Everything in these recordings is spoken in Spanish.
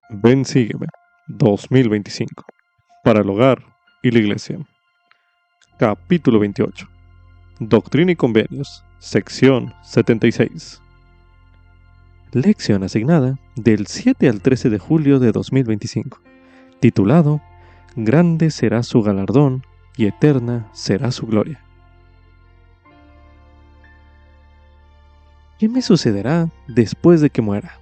Ven, sígueme. 2025. Para el hogar y la iglesia. Capítulo 28. Doctrina y convenios. Sección 76. Lección asignada del 7 al 13 de julio de 2025. Titulado Grande será su galardón y eterna será su gloria. ¿Qué me sucederá después de que muera?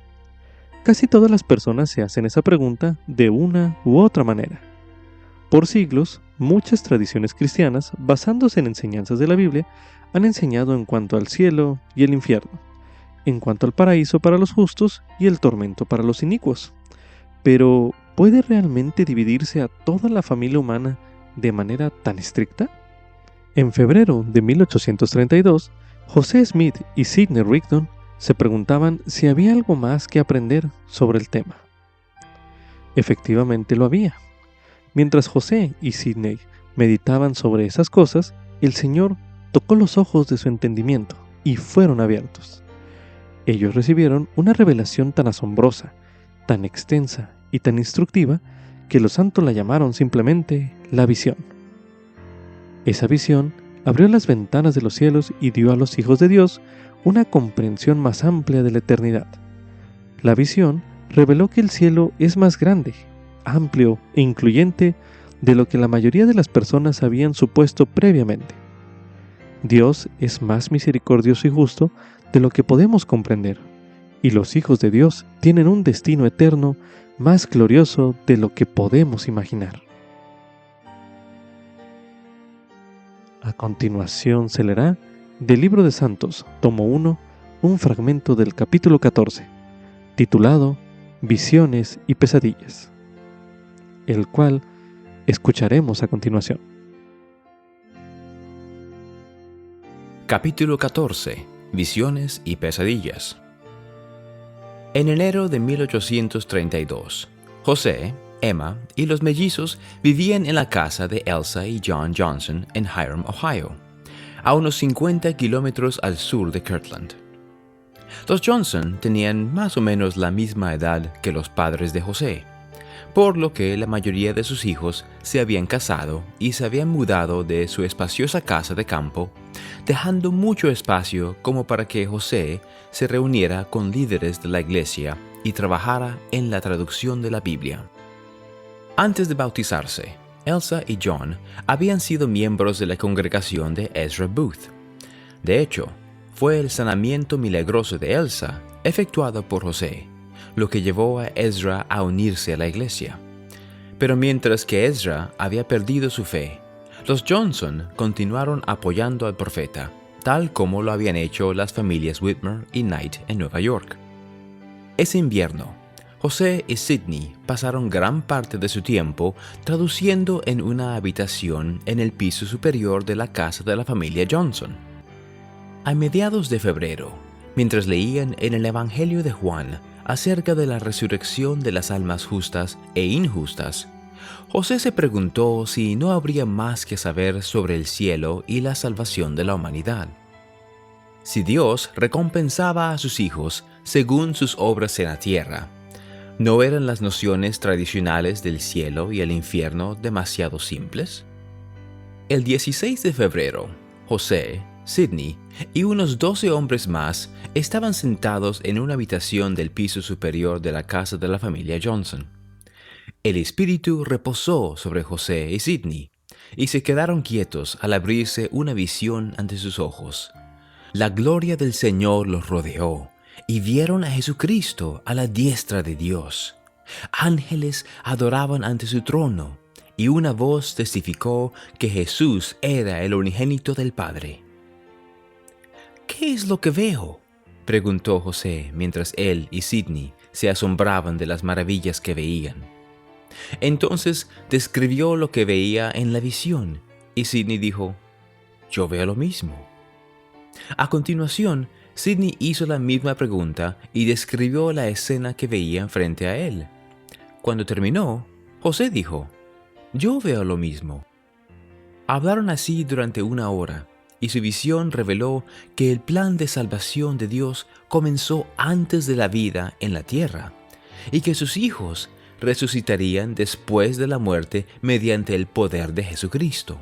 Casi todas las personas se hacen esa pregunta de una u otra manera. Por siglos, muchas tradiciones cristianas, basándose en enseñanzas de la Biblia, han enseñado en cuanto al cielo y el infierno, en cuanto al paraíso para los justos y el tormento para los inicuos. Pero, ¿puede realmente dividirse a toda la familia humana de manera tan estricta? En febrero de 1832, José Smith y Sidney Rigdon se preguntaban si había algo más que aprender sobre el tema. Efectivamente lo había. Mientras José y Sidney meditaban sobre esas cosas, el Señor tocó los ojos de su entendimiento y fueron abiertos. Ellos recibieron una revelación tan asombrosa, tan extensa y tan instructiva que los santos la llamaron simplemente la visión. Esa visión abrió las ventanas de los cielos y dio a los hijos de Dios una comprensión más amplia de la eternidad. La visión reveló que el cielo es más grande, amplio e incluyente de lo que la mayoría de las personas habían supuesto previamente. Dios es más misericordioso y justo de lo que podemos comprender, y los hijos de Dios tienen un destino eterno más glorioso de lo que podemos imaginar. A continuación se leerá del Libro de Santos, tomo 1, un fragmento del capítulo 14, titulado Visiones y pesadillas, el cual escucharemos a continuación. Capítulo 14. Visiones y pesadillas. En enero de 1832, José, Emma y los mellizos vivían en la casa de Elsa y John Johnson en Hiram, Ohio, a unos 50 kilómetros al sur de Kirtland. Los Johnson tenían más o menos la misma edad que los padres de José, por lo que la mayoría de sus hijos se habían casado y se habían mudado de su espaciosa casa de campo, dejando mucho espacio como para que José se reuniera con líderes de la iglesia y trabajara en la traducción de la Biblia. Antes de bautizarse, Elsa y John habían sido miembros de la congregación de Ezra Booth. De hecho, fue el sanamiento milagroso de Elsa efectuado por José, lo que llevó a Ezra a unirse a la iglesia. Pero mientras que Ezra había perdido su fe, los Johnson continuaron apoyando al profeta, tal como lo habían hecho las familias Whitmer y Knight en Nueva York. Ese invierno, José y Sidney pasaron gran parte de su tiempo traduciendo en una habitación en el piso superior de la casa de la familia Johnson. A mediados de febrero, mientras leían en el Evangelio de Juan acerca de la resurrección de las almas justas e injustas, José se preguntó si no habría más que saber sobre el cielo y la salvación de la humanidad. Si Dios recompensaba a sus hijos según sus obras en la tierra, ¿no eran las nociones tradicionales del cielo y el infierno demasiado simples? El 16 de febrero, José, Sidney y unos 12 hombres más estaban sentados en una habitación del piso superior de la casa de la familia Johnson. El Espíritu reposó sobre José y Sidney, y se quedaron quietos al abrirse una visión ante sus ojos. La gloria del Señor los rodeó, y vieron a Jesucristo a la diestra de Dios. Ángeles adoraban ante su trono, y una voz testificó que Jesús era el unigénito del Padre. ¿Qué es lo que veo?, preguntó José mientras él y Sidney se asombraban de las maravillas que veían. Entonces describió lo que veía en la visión, y Sidney dijo: «Yo veo lo mismo». A continuación, Sidney hizo la misma pregunta y describió la escena que veía frente a él. Cuando terminó, José dijo: «Yo veo lo mismo». Hablaron así durante una hora, y su visión reveló que el plan de salvación de Dios comenzó antes de la vida en la tierra, y que sus hijos resucitarían después de la muerte mediante el poder de Jesucristo.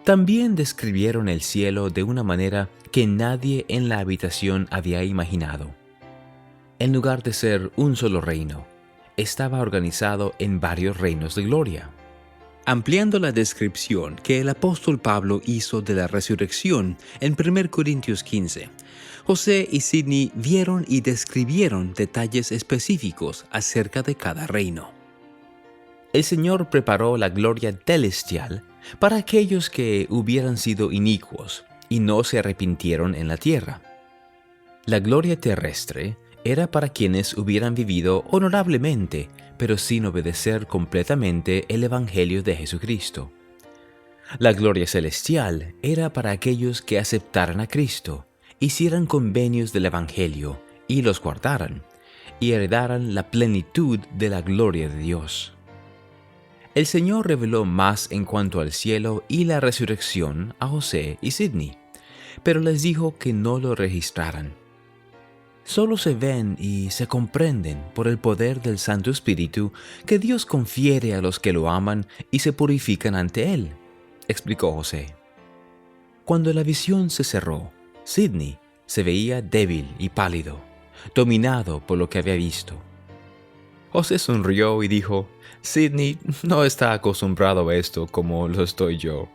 También describieron el cielo de una manera que nadie en la habitación había imaginado. En lugar de ser un solo reino, estaba organizado en varios reinos de gloria. Ampliando la descripción que el apóstol Pablo hizo de la resurrección en 1 Corintios 15, José y Sidney vieron y describieron detalles específicos acerca de cada reino. El Señor preparó la gloria celestial para aquellos que hubieran sido inicuos y no se arrepintieron en la tierra. La gloria terrestre era para quienes hubieran vivido honorablemente, pero sin obedecer completamente el Evangelio de Jesucristo. La gloria celestial era para aquellos que aceptaran a Cristo, hicieran convenios del Evangelio y los guardaran, y heredaran la plenitud de la gloria de Dios. El Señor reveló más en cuanto al cielo y la resurrección a José y Sidney, pero les dijo que no lo registraran. Solo se ven y se comprenden por el poder del Santo Espíritu que Dios confiere a los que lo aman y se purifican ante Él, explicó José. Cuando la visión se cerró, Sidney se veía débil y pálido, dominado por lo que había visto. José sonrió y dijo: Sidney no está acostumbrado a esto como lo estoy yo.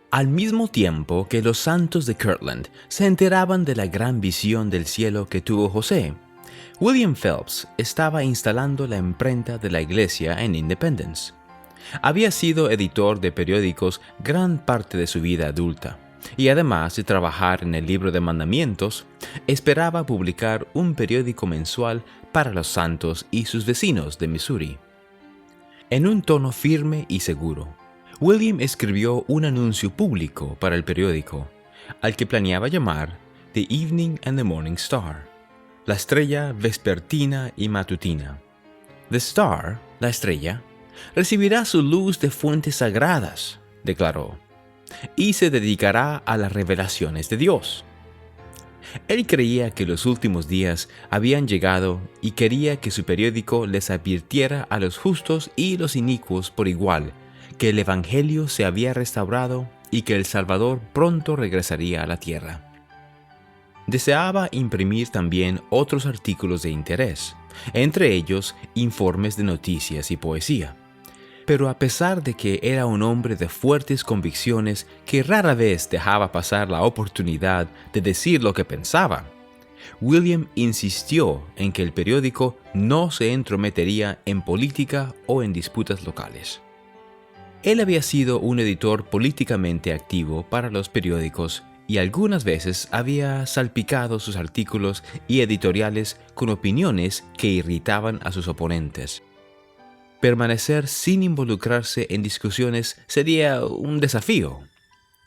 Al mismo tiempo que los santos de Kirtland se enteraban de la gran visión del cielo que tuvo José, William Phelps estaba instalando la imprenta de la iglesia en Independence. Había sido editor de periódicos gran parte de su vida adulta, y además de trabajar en el libro de mandamientos, esperaba publicar un periódico mensual para los santos y sus vecinos de Missouri. En un tono firme y seguro, William escribió un anuncio público para el periódico, al que planeaba llamar The Evening and the Morning Star, la estrella vespertina y matutina. The Star, la estrella, recibirá su luz de fuentes sagradas, declaró, y se dedicará a las revelaciones de Dios. Él creía que los últimos días habían llegado y quería que su periódico les advirtiera a los justos y los inicuos por igual que el Evangelio se había restaurado y que el Salvador pronto regresaría a la tierra. Deseaba imprimir también otros artículos de interés, entre ellos informes de noticias y poesía. Pero a pesar de que era un hombre de fuertes convicciones que rara vez dejaba pasar la oportunidad de decir lo que pensaba, William insistió en que el periódico no se entrometería en política o en disputas locales. Él había sido un editor políticamente activo para los periódicos y algunas veces había salpicado sus artículos y editoriales con opiniones que irritaban a sus oponentes. Permanecer sin involucrarse en discusiones sería un desafío.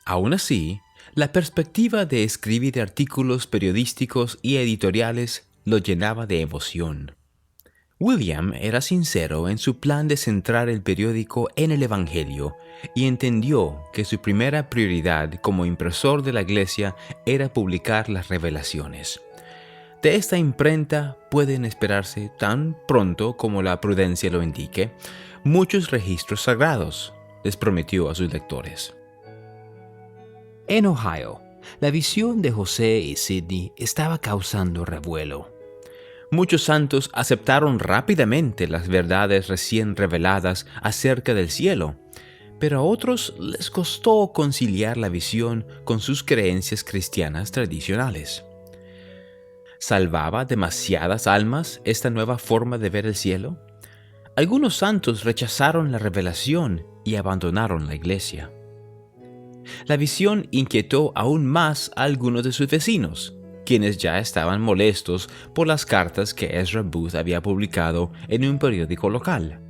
Aún así, la perspectiva de escribir artículos periodísticos y editoriales lo llenaba de emoción. William era sincero en su plan de centrar el periódico en el Evangelio y entendió que su primera prioridad como impresor de la iglesia era publicar las revelaciones. De esta imprenta pueden esperarse, tan pronto como la prudencia lo indique, muchos registros sagrados, les prometió a sus lectores. En Ohio, la visión de José y Sidney estaba causando revuelo. Muchos santos aceptaron rápidamente las verdades recién reveladas acerca del cielo, pero a otros les costó conciliar la visión con sus creencias cristianas tradicionales. ¿Salvaba demasiadas almas esta nueva forma de ver el cielo? Algunos santos rechazaron la revelación y abandonaron la iglesia. La visión inquietó aún más a algunos de sus vecinos, quienes ya estaban molestos por las cartas que Ezra Booth había publicado en un periódico local.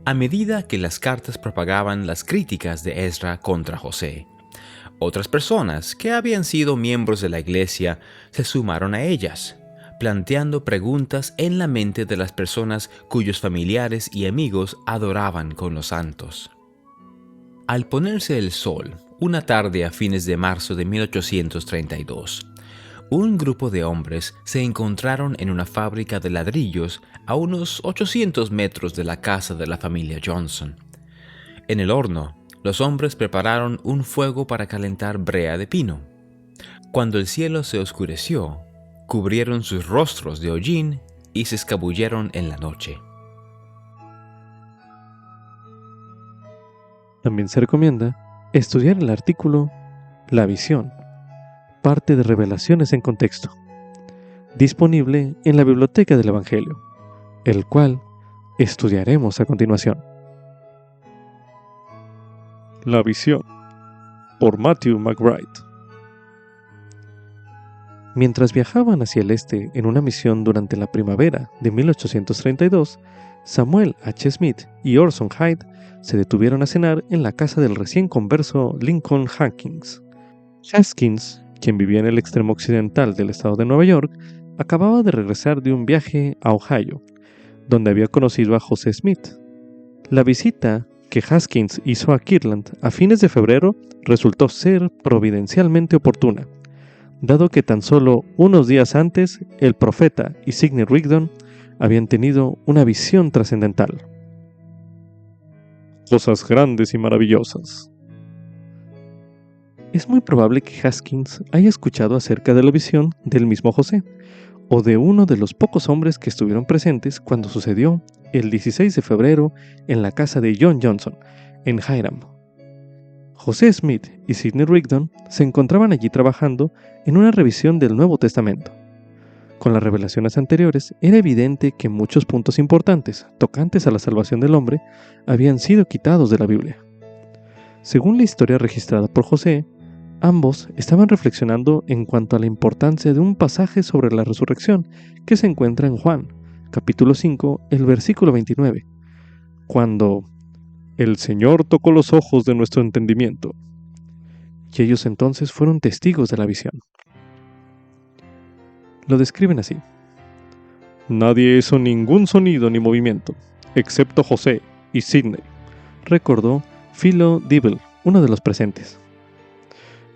A medida que las cartas propagaban las críticas de Ezra contra José, otras personas que habían sido miembros de la iglesia se sumaron a ellas, planteando preguntas en la mente de las personas cuyos familiares y amigos adoraban con los santos. Al ponerse el sol, una tarde a fines de marzo de 1832, un grupo de hombres se encontraron en una fábrica de ladrillos a unos 800 metros de la casa de la familia Johnson. En el horno, los hombres prepararon un fuego para calentar brea de pino. Cuando el cielo se oscureció, cubrieron sus rostros de hollín y se escabulleron en la noche. También se recomienda estudiar el artículo La visión, parte de Revelaciones en contexto, disponible en la Biblioteca del Evangelio, el cual estudiaremos a continuación. La visión, por Matthew McBride. Mientras viajaban hacia el este en una misión durante la primavera de 1832, Samuel H. Smith y Orson Hyde se detuvieron a cenar en la casa del recién converso Lincoln Haskins. Haskins, quien vivía en el extremo occidental del estado de Nueva York, acababa de regresar de un viaje a Ohio, donde había conocido a José Smith. La visita que Haskins hizo a Kirtland a fines de febrero resultó ser providencialmente oportuna, dado que tan solo unos días antes el profeta y Sidney Rigdon habían tenido una visión trascendental. Cosas grandes y maravillosas. Es muy probable que Haskins haya escuchado acerca de la visión del mismo José, o de uno de los pocos hombres que estuvieron presentes cuando sucedió el 16 de febrero en la casa de John Johnson, en Hiram. José Smith y Sidney Rigdon se encontraban allí trabajando en una revisión del Nuevo Testamento. Con las revelaciones anteriores, era evidente que muchos puntos importantes, tocantes a la salvación del hombre, habían sido quitados de la Biblia. Según la historia registrada por José, ambos estaban reflexionando en cuanto a la importancia de un pasaje sobre la resurrección que se encuentra en Juan, capítulo 5, el versículo 29, cuando el Señor tocó los ojos de nuestro entendimiento, y ellos entonces fueron testigos de la visión. Lo describen así: nadie hizo ningún sonido ni movimiento, excepto José y Sidney, recordó Philo Dibble, uno de los presentes.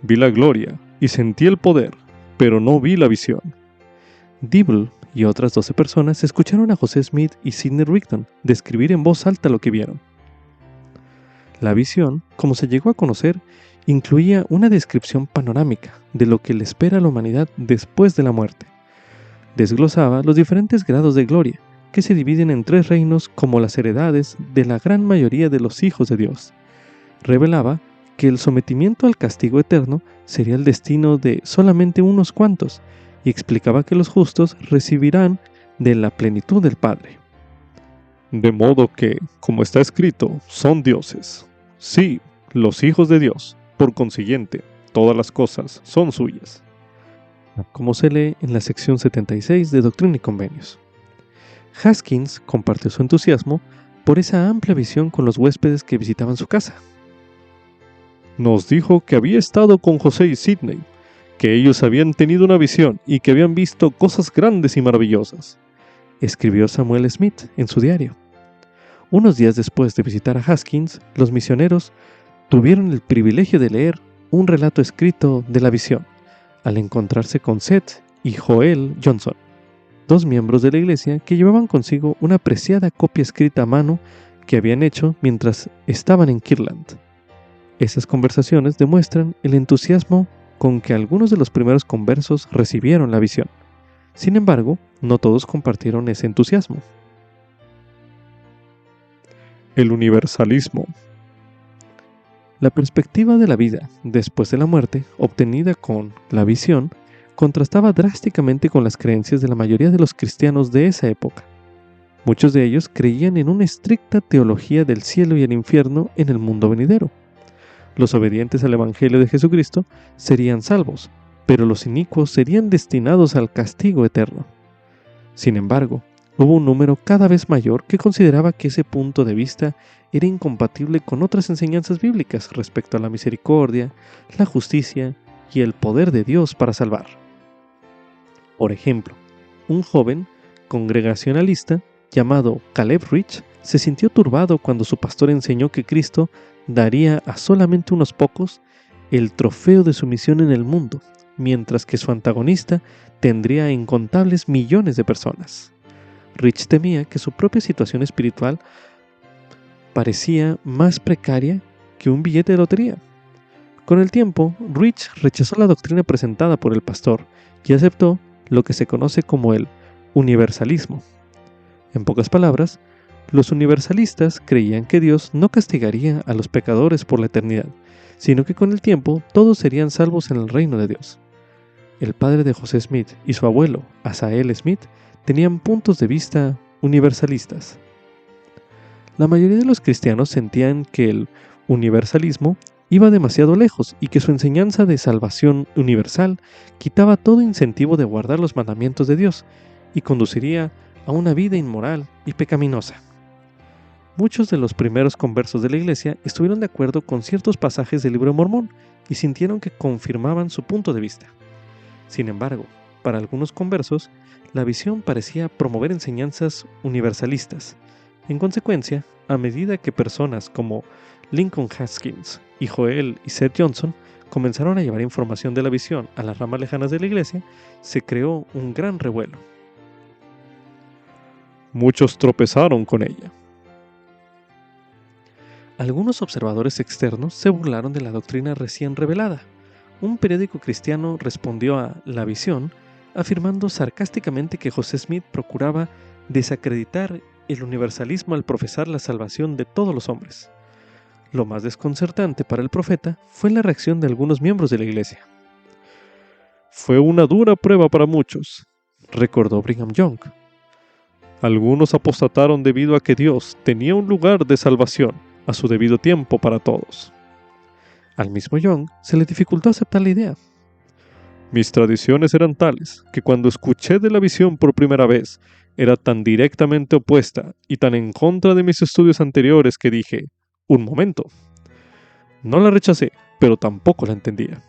Vi la gloria y sentí el poder, pero no vi la visión. Dibble y otras 12 personas escucharon a José Smith y Sidney Rigdon describir en voz alta lo que vieron. La visión, como se llegó a conocer, incluía una descripción panorámica de lo que le espera a la humanidad después de la muerte. Desglosaba los diferentes grados de gloria, que se dividen en 3 reinos como las heredades de la gran mayoría de los hijos de Dios. Revelaba que el sometimiento al castigo eterno sería el destino de solamente unos cuantos, y explicaba que los justos recibirán de la plenitud del Padre. De modo que, como está escrito, son dioses. Sí, los hijos de Dios. Por consiguiente, todas las cosas son suyas. Como se lee en la sección 76 de Doctrina y Convenios. Haskins compartió su entusiasmo por esa amplia visión con los huéspedes que visitaban su casa. Nos dijo que había estado con José y Sidney, que ellos habían tenido una visión y que habían visto cosas grandes y maravillosas, escribió Samuel Smith en su diario. Unos días después de visitar a Haskins, los misioneros tuvieron el privilegio de leer un relato escrito de la visión, al encontrarse con Seth y Joel Johnson, 2 miembros de la iglesia que llevaban consigo una preciada copia escrita a mano que habían hecho mientras estaban en Kirtland. Esas conversaciones demuestran el entusiasmo con que algunos de los primeros conversos recibieron la visión. Sin embargo, no todos compartieron ese entusiasmo. El universalismo. La perspectiva de la vida después de la muerte, obtenida con la visión, contrastaba drásticamente con las creencias de la mayoría de los cristianos de esa época. Muchos de ellos creían en una estricta teología del cielo y el infierno en el mundo venidero. Los obedientes al Evangelio de Jesucristo serían salvos, pero los inicuos serían destinados al castigo eterno. Sin embargo, hubo un número cada vez mayor que consideraba que ese punto de vista era incompatible con otras enseñanzas bíblicas respecto a la misericordia, la justicia y el poder de Dios para salvar. Por ejemplo, un joven congregacionalista llamado Caleb Rich se sintió turbado cuando su pastor enseñó que Cristo daría a solamente unos pocos el trofeo de su misión en el mundo, mientras que su antagonista tendría incontables millones de personas. Rich temía que su propia situación espiritual parecía más precaria que un billete de lotería. Con el tiempo, Rich rechazó la doctrina presentada por el pastor y aceptó lo que se conoce como el universalismo. En pocas palabras, los universalistas creían que Dios no castigaría a los pecadores por la eternidad, sino que con el tiempo todos serían salvos en el reino de Dios. El padre de José Smith y su abuelo, Asael Smith, tenían puntos de vista universalistas. La mayoría de los cristianos sentían que el universalismo iba demasiado lejos y que su enseñanza de salvación universal quitaba todo incentivo de guardar los mandamientos de Dios y conduciría a una vida inmoral y pecaminosa. Muchos de los primeros conversos de la iglesia estuvieron de acuerdo con ciertos pasajes del Libro de Mormón y sintieron que confirmaban su punto de vista. Sin embargo, para algunos conversos, la visión parecía promover enseñanzas universalistas. En consecuencia, a medida que personas como Lincoln Haskins y Joel y Seth Johnson comenzaron a llevar información de la visión a las ramas lejanas de la iglesia, se creó un gran revuelo. Muchos tropezaron con ella. Algunos observadores externos se burlaron de la doctrina recién revelada. Un periódico cristiano respondió a La Visión afirmando sarcásticamente que José Smith procuraba desacreditar el universalismo al profesar la salvación de todos los hombres. Lo más desconcertante para el profeta fue la reacción de algunos miembros de la iglesia. Fue una dura prueba para muchos, recordó Brigham Young. Algunos apostataron debido a que Dios tenía un lugar de salvación a su debido tiempo para todos. Al mismo Young se le dificultó aceptar la idea. Mis tradiciones eran tales que cuando escuché de la visión por primera vez, era tan directamente opuesta y tan en contra de mis estudios anteriores que dije, un momento. No la rechacé, pero tampoco la entendía.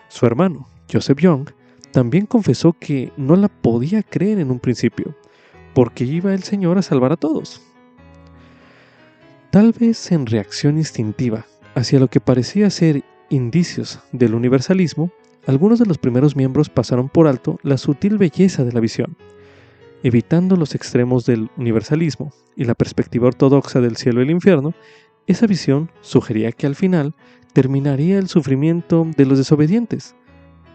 Su hermano, Joseph Young, también confesó que no la podía creer en un principio, porque iba el Señor a salvar a todos. Tal vez en reacción instintiva hacia lo que parecía ser indicios del universalismo, algunos de los primeros miembros pasaron por alto la sutil belleza de la visión. Evitando los extremos del universalismo y la perspectiva ortodoxa del cielo y el infierno, esa visión sugería que al final terminaría el sufrimiento de los desobedientes,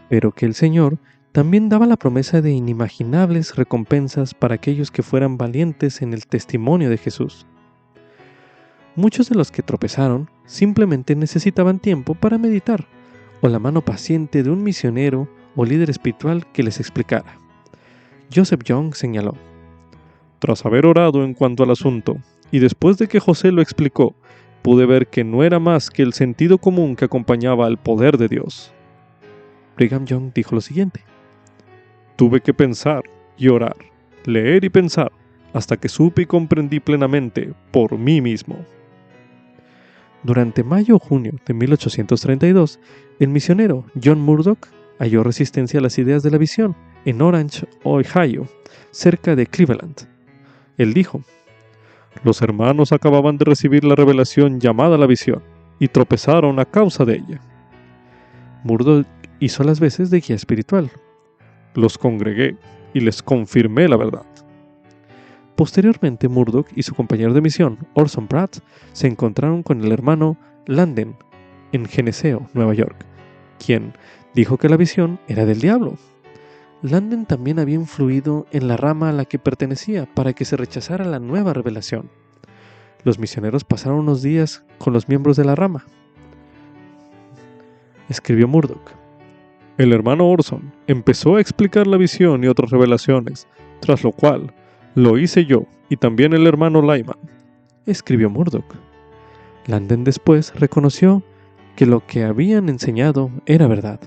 pero que el Señor también daba la promesa de inimaginables recompensas para aquellos que fueran valientes en el testimonio de Jesús. Muchos de los que tropezaron simplemente necesitaban tiempo para meditar, o la mano paciente de un misionero o líder espiritual que les explicara. Joseph Young señaló: tras haber orado en cuanto al asunto, y después de que José lo explicó, pude ver que no era más que el sentido común que acompañaba al poder de Dios. Brigham Young dijo lo siguiente: tuve que pensar y orar, leer y pensar, hasta que supe y comprendí plenamente por mí mismo. Durante mayo o junio de 1832, el misionero John Murdock halló resistencia a las ideas de la visión en Orange, Ohio, cerca de Cleveland. Él dijo: los hermanos acababan de recibir la revelación llamada la visión y tropezaron a causa de ella. Murdock hizo las veces de guía espiritual. Los congregué y les confirmé la verdad. Posteriormente, Murdock y su compañero de misión, Orson Pratt, se encontraron con el hermano Landen en Geneseo, Nueva York, quien dijo que la visión era del diablo. Landen también había influido en la rama a la que pertenecía para que se rechazara la nueva revelación. Los misioneros pasaron unos días con los miembros de la rama. Escribió Murdock: el hermano Orson empezó a explicar la visión y otras revelaciones, tras lo cual lo hice yo y también el hermano Lyman. Escribió Murdock. Landen después reconoció que lo que habían enseñado era verdad.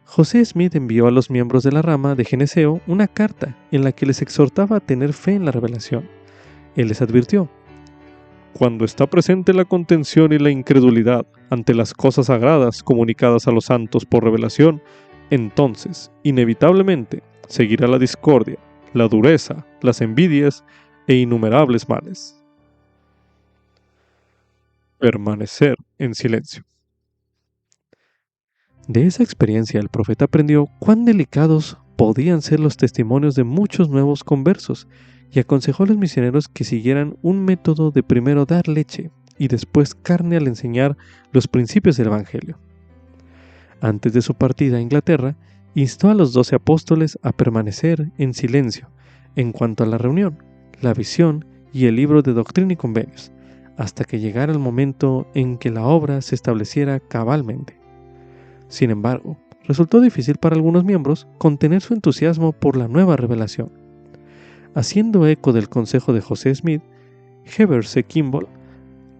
José Smith envió a los miembros de la rama de Geneseo una carta en la que les exhortaba a tener fe en la revelación. Él les advirtió: cuando está presente la contención y la incredulidad ante las cosas sagradas comunicadas a los santos por revelación, entonces, inevitablemente, seguirá la discordia, la dureza, las envidias e innumerables males. Permanecer en silencio. De esa experiencia el profeta aprendió cuán delicados podían ser los testimonios de muchos nuevos conversos y aconsejó a los misioneros que siguieran un método de primero dar leche y después carne al enseñar los principios del Evangelio. Antes de su partida a Inglaterra, instó a los 12 apóstoles a permanecer en silencio en cuanto a la reunión, la visión y el libro de Doctrina y Convenios, hasta que llegara el momento en que la obra se estableciera cabalmente. Sin embargo, resultó difícil para algunos miembros contener su entusiasmo por la nueva revelación. Haciendo eco del consejo de José Smith, Heber C. Kimball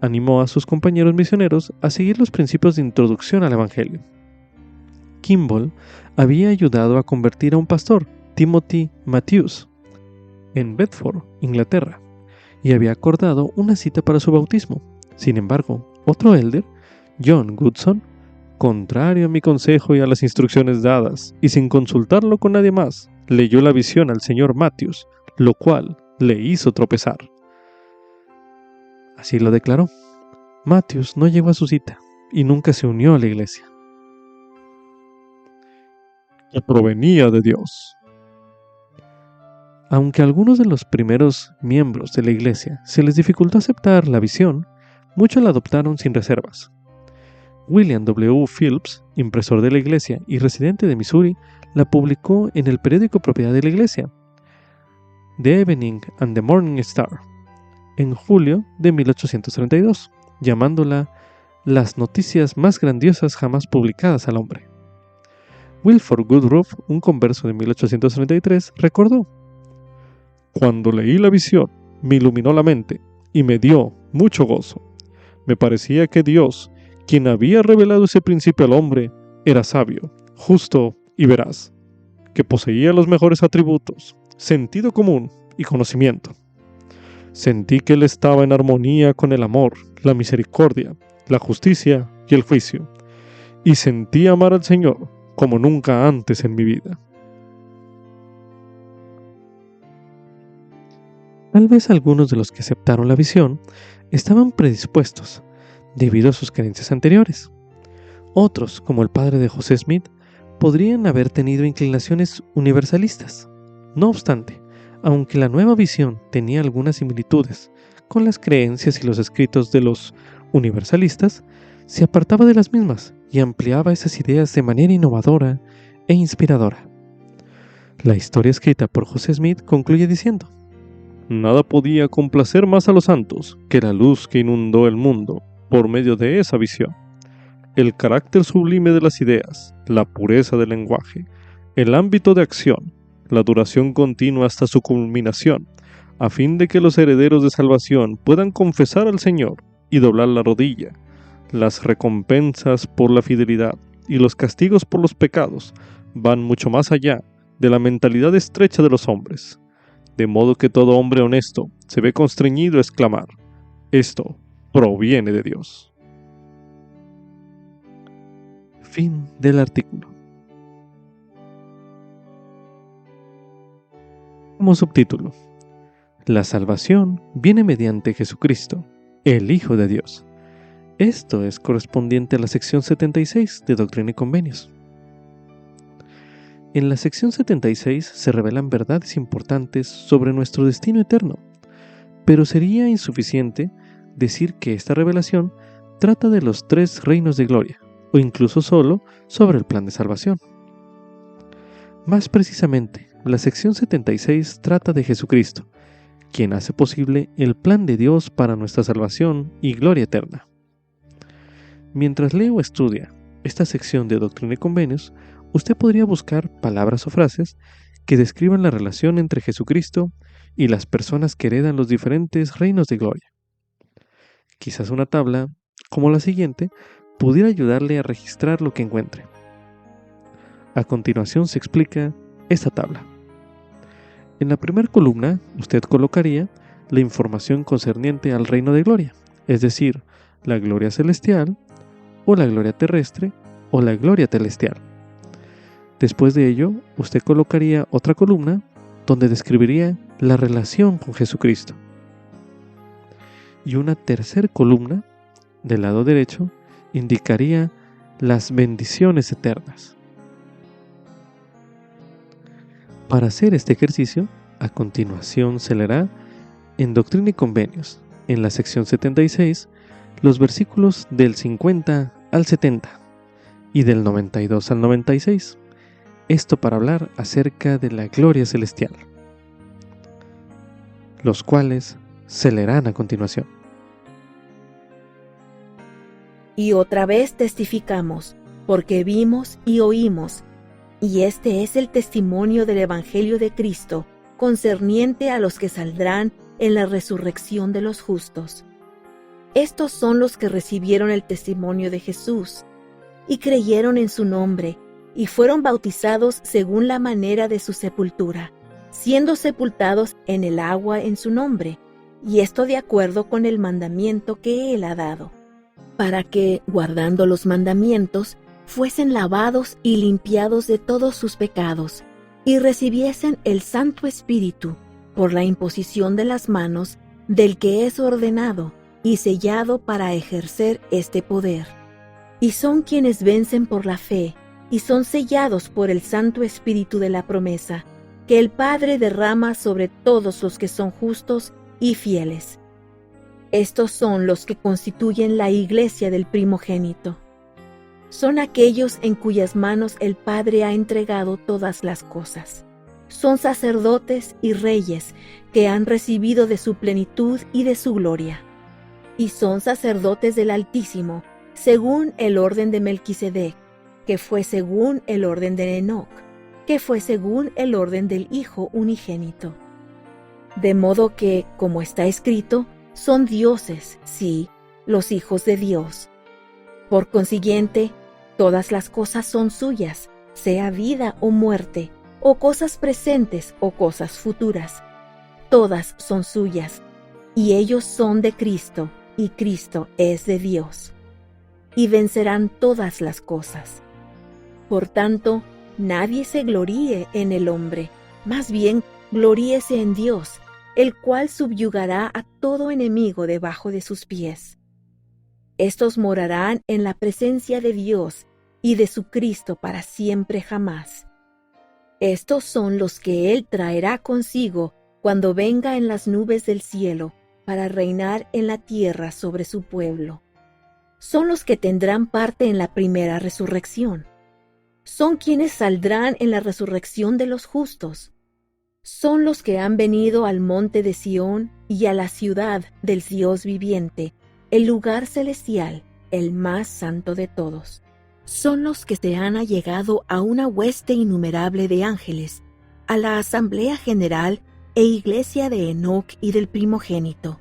animó a sus compañeros misioneros a seguir los principios de introducción al Evangelio. Kimball había ayudado a convertir a un pastor, Timothy Matthews, en Bedford, Inglaterra, y había acordado una cita para su bautismo. Sin embargo, otro elder, John Goodson, contrario a mi consejo y a las instrucciones dadas, y sin consultarlo con nadie más, leyó la visión al señor Matthews, lo cual le hizo tropezar. Así lo declaró. Matthews no llegó a su cita y nunca se unió a la iglesia, que provenía de Dios. Aunque a algunos de los primeros miembros de la iglesia se les dificultó aceptar la visión, muchos la adoptaron sin reservas. William W. Phillips, impresor de la iglesia y residente de Missouri, la publicó en el periódico propiedad de la iglesia, The Evening and the Morning Star, en julio de 1832, llamándola las noticias más grandiosas jamás publicadas al hombre. Wilford Woodruff, un converso de 1833, recordó: «Cuando leí la visión, me iluminó la mente y me dio mucho gozo. Me parecía que Dios, quien había revelado ese principio al hombre, era sabio, justo y veraz, que poseía los mejores atributos, sentido común y conocimiento. Sentí que Él estaba en armonía con el amor, la misericordia, la justicia y el juicio, y sentí amar al Señor como nunca antes en mi vida». Tal vez algunos de los que aceptaron la visión estaban predispuestos debido a sus creencias anteriores. Otros, como el padre de José Smith, podrían haber tenido inclinaciones universalistas. No obstante, aunque la nueva visión tenía algunas similitudes con las creencias y los escritos de los universalistas, se apartaba de las mismas y ampliaba esas ideas de manera innovadora e inspiradora. La historia escrita por José Smith concluye diciendo: «Nada podía complacer más a los santos que la luz que inundó el mundo por medio de esa visión. El carácter sublime de las ideas, la pureza del lenguaje, el ámbito de acción, la duración continua hasta su culminación, a fin de que los herederos de salvación puedan confesar al Señor y doblar la rodilla. Las recompensas por la fidelidad y los castigos por los pecados van mucho más allá de la mentalidad estrecha de los hombres, de modo que todo hombre honesto se ve constreñido a exclamar: esto proviene de Dios». Fin del artículo. Como subtítulo: La salvación viene mediante Jesucristo, el Hijo de Dios. Esto es correspondiente a la sección 76 de Doctrina y Convenios. En la sección 76 se revelan verdades importantes sobre nuestro destino eterno, pero sería insuficiente decir que esta revelación trata de los 3 reinos de gloria, o incluso solo sobre el plan de salvación. Más precisamente, la sección 76 trata de Jesucristo, quien hace posible el plan de Dios para nuestra salvación y gloria eterna. Mientras lee o estudia esta sección de Doctrina y Convenios, usted podría buscar palabras o frases que describan la relación entre Jesucristo y las personas que heredan los diferentes reinos de gloria. Quizás una tabla, como la siguiente, pudiera ayudarle a registrar lo que encuentre. A continuación se explica esta tabla. En la primera columna, usted colocaría la información concerniente al reino de gloria, es decir, la gloria celestial, o la gloria terrestre, o la gloria celestial. Después de ello, usted colocaría otra columna donde describiría la relación con Jesucristo. Y una tercera columna, del lado derecho, indicaría las bendiciones eternas. Para hacer este ejercicio, a continuación se leerá en Doctrina y Convenios, en la sección 76, los versículos del 50 al 70 y del 92 al 96. Esto para hablar acerca de la gloria celestial, los cuales se leerán a continuación. Y otra vez testificamos, porque vimos y oímos, y este es el testimonio del Evangelio de Cristo, concerniente a los que saldrán en la resurrección de los justos. Estos son los que recibieron el testimonio de Jesús, y creyeron en su nombre, y fueron bautizados según la manera de su sepultura, siendo sepultados en el agua en su nombre, y esto de acuerdo con el mandamiento que Él ha dado, para que, guardando los mandamientos, fuesen lavados y limpiados de todos sus pecados, y recibiesen el Santo Espíritu por la imposición de las manos del que es ordenado y sellado para ejercer este poder. Y son quienes vencen por la fe, y son sellados por el Santo Espíritu de la promesa, que el Padre derrama sobre todos los que son justos y fieles. Estos son los que constituyen la iglesia del primogénito. Son aquellos en cuyas manos el Padre ha entregado todas las cosas. Son sacerdotes y reyes que han recibido de su plenitud y de su gloria. Y son sacerdotes del Altísimo, según el orden de Melquisedec, que fue según el orden de Enoc, que fue según el orden del Hijo unigénito. De modo que, como está escrito, son dioses, sí, los hijos de Dios. Por consiguiente, todas las cosas son suyas, sea vida o muerte, o cosas presentes o cosas futuras. Todas son suyas, y ellos son de Cristo, y Cristo es de Dios. Y vencerán todas las cosas. Por tanto, nadie se gloríe en el hombre, más bien gloríese en Dios, el cual subyugará a todo enemigo debajo de sus pies. Estos morarán en la presencia de Dios y de su Cristo para siempre jamás. Estos son los que Él traerá consigo cuando venga en las nubes del cielo para reinar en la tierra sobre su pueblo. Son los que tendrán parte en la primera resurrección. Son quienes saldrán en la resurrección de los justos. Son los que han venido al monte de Sión y a la ciudad del Dios viviente, el lugar celestial, el más santo de todos. Son los que se han allegado a una hueste innumerable de ángeles, a la asamblea general e iglesia de Enoc y del primogénito.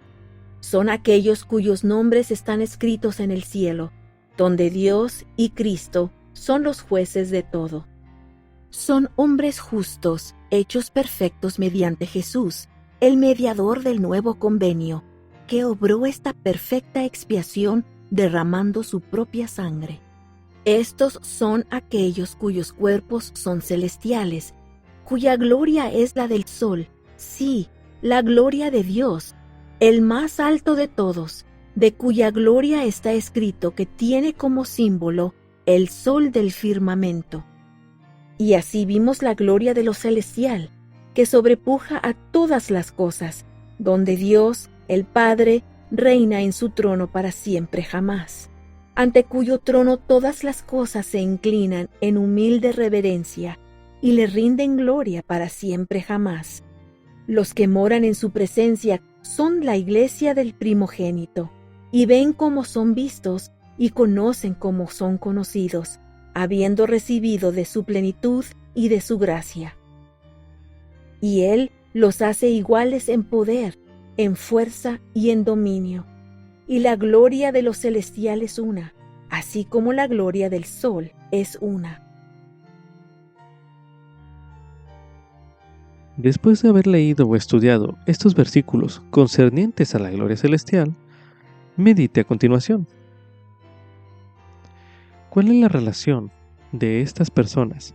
Son aquellos cuyos nombres están escritos en el cielo, donde Dios y Cristo son los jueces de todo. Son hombres justos, hechos perfectos mediante Jesús, el mediador del nuevo convenio, que obró esta perfecta expiación derramando su propia sangre. Estos son aquellos cuyos cuerpos son celestiales, cuya gloria es la del sol, sí, la gloria de Dios, el más alto de todos, de cuya gloria está escrito que tiene como símbolo el sol del firmamento. Y así vimos la gloria de lo celestial, que sobrepuja a todas las cosas, donde Dios, el Padre, reina en su trono para siempre jamás, ante cuyo trono todas las cosas se inclinan en humilde reverencia y le rinden gloria para siempre jamás. Los que moran en su presencia son la iglesia del primogénito, y ven cómo son vistos y conocen cómo son conocidos, habiendo recibido de su plenitud y de su gracia. Y Él los hace iguales en poder, en fuerza y en dominio. Y la gloria de los celestiales una, así como la gloria del sol es una. Después de haber leído o estudiado estos versículos concernientes a la gloria celestial, medite a continuación. ¿Cuál es la relación de estas personas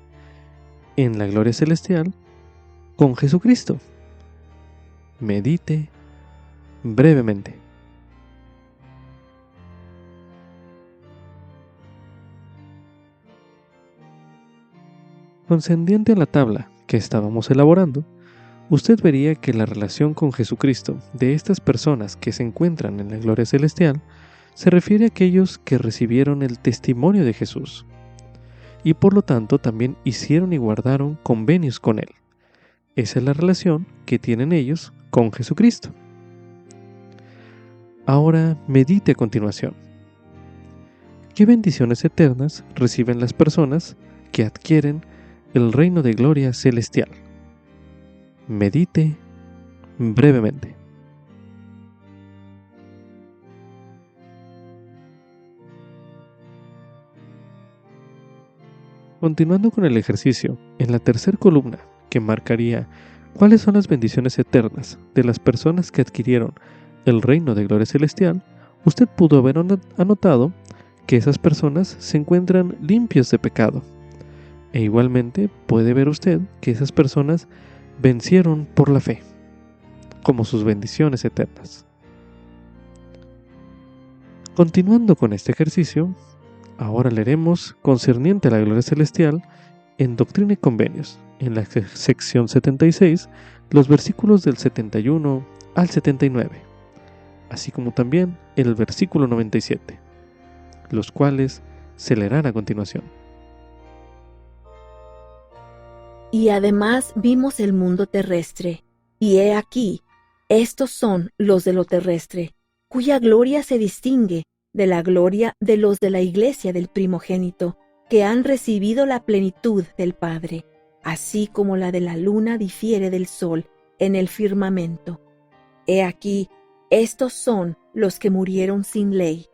en la gloria celestial con Jesucristo? Medite brevemente. Concerniente a la tabla que estábamos elaborando, usted vería que la relación con Jesucristo de estas personas que se encuentran en la gloria celestial se refiere a aquellos que recibieron el testimonio de Jesús y por lo tanto también hicieron y guardaron convenios con Él. Esa es la relación que tienen ellos con Jesucristo. Ahora medite a continuación. ¿Qué bendiciones eternas reciben las personas que adquieren el reino de gloria celestial? Medite brevemente. Continuando con el ejercicio, en la tercera columna que marcaría cuáles son las bendiciones eternas de las personas que adquirieron el reino de gloria celestial, usted pudo haber anotado que esas personas se encuentran limpias de pecado. E igualmente puede ver usted que esas personas vencieron por la fe, como sus bendiciones eternas. Continuando con este ejercicio, ahora leeremos concerniente a la gloria celestial en Doctrina y Convenios, en la sección 76, los versículos del 71 al 79, así como también el versículo 97, los cuales se leerán a continuación. Y además vimos el mundo terrestre, y he aquí, estos son los de lo terrestre, cuya gloria se distingue de la gloria de los de la iglesia del primogénito, que han recibido la plenitud del Padre, así como la de la luna difiere del sol en el firmamento. He aquí, estos son los que murieron sin ley,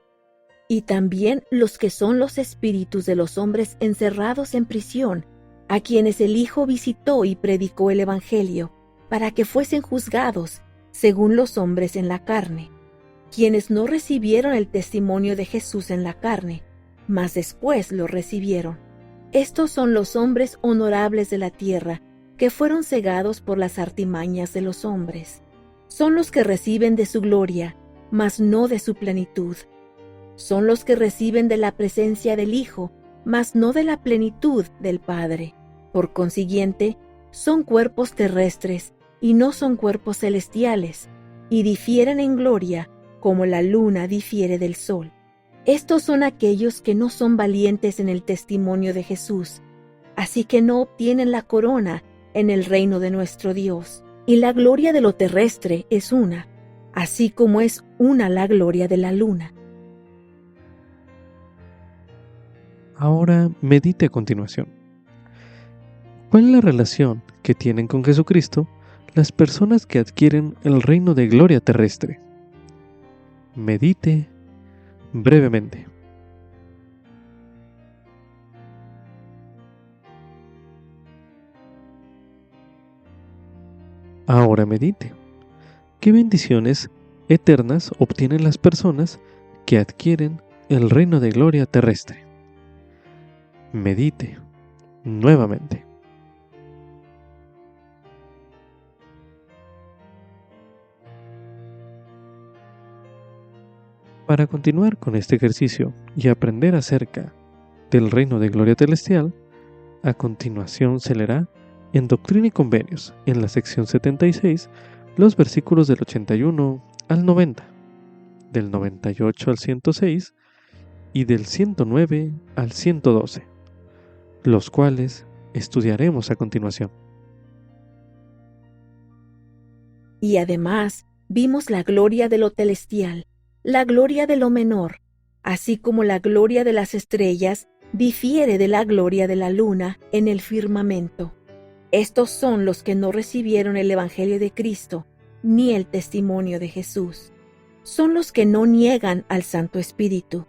y también los que son los espíritus de los hombres encerrados en prisión, a quienes el Hijo visitó y predicó el Evangelio, para que fuesen juzgados según los hombres en la carne, quienes no recibieron el testimonio de Jesús en la carne, mas después lo recibieron. Estos son los hombres honorables de la tierra, que fueron cegados por las artimañas de los hombres. Son los que reciben de su gloria, mas no de su plenitud. Son los que reciben de la presencia del Hijo, mas no de la plenitud del Padre. Por consiguiente, son cuerpos terrestres y no son cuerpos celestiales, y difieren en gloria como la luna difiere del sol. Estos son aquellos que no son valientes en el testimonio de Jesús, así que no obtienen la corona en el reino de nuestro Dios. Y la gloria de lo terrestre es una, así como es una la gloria de la luna. Ahora medite a continuación. ¿Cuál es la relación que tienen con Jesucristo las personas que adquieren el reino de gloria terrestre? Medite brevemente. Ahora medite. ¿Qué bendiciones eternas obtienen las personas que adquieren el reino de gloria terrestre? Medite nuevamente. Para continuar con este ejercicio y aprender acerca del reino de gloria celestial, a continuación se leerá en Doctrina y Convenios, en la sección 76, los versículos del 81 al 90, del 98 al 106 y del 109 al 112, los cuales estudiaremos a continuación. Y además vimos la gloria de lo celestial, la gloria de lo menor, así como la gloria de las estrellas difiere de la gloria de la luna en el firmamento. Estos son los que no recibieron el Evangelio de Cristo, ni el testimonio de Jesús. Son los que no niegan al Santo Espíritu.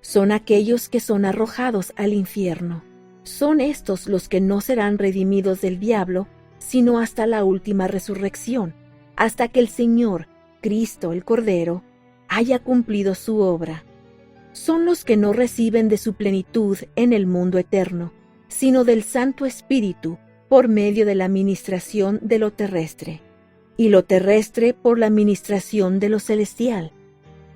Son aquellos que son arrojados al infierno. Son estos los que no serán redimidos del diablo, sino hasta la última resurrección, hasta que el Señor, Cristo el Cordero, haya cumplido su obra. Son los que no reciben de su plenitud en el mundo eterno, sino del Santo Espíritu por medio de la ministración de lo terrestre, y lo terrestre por la ministración de lo celestial,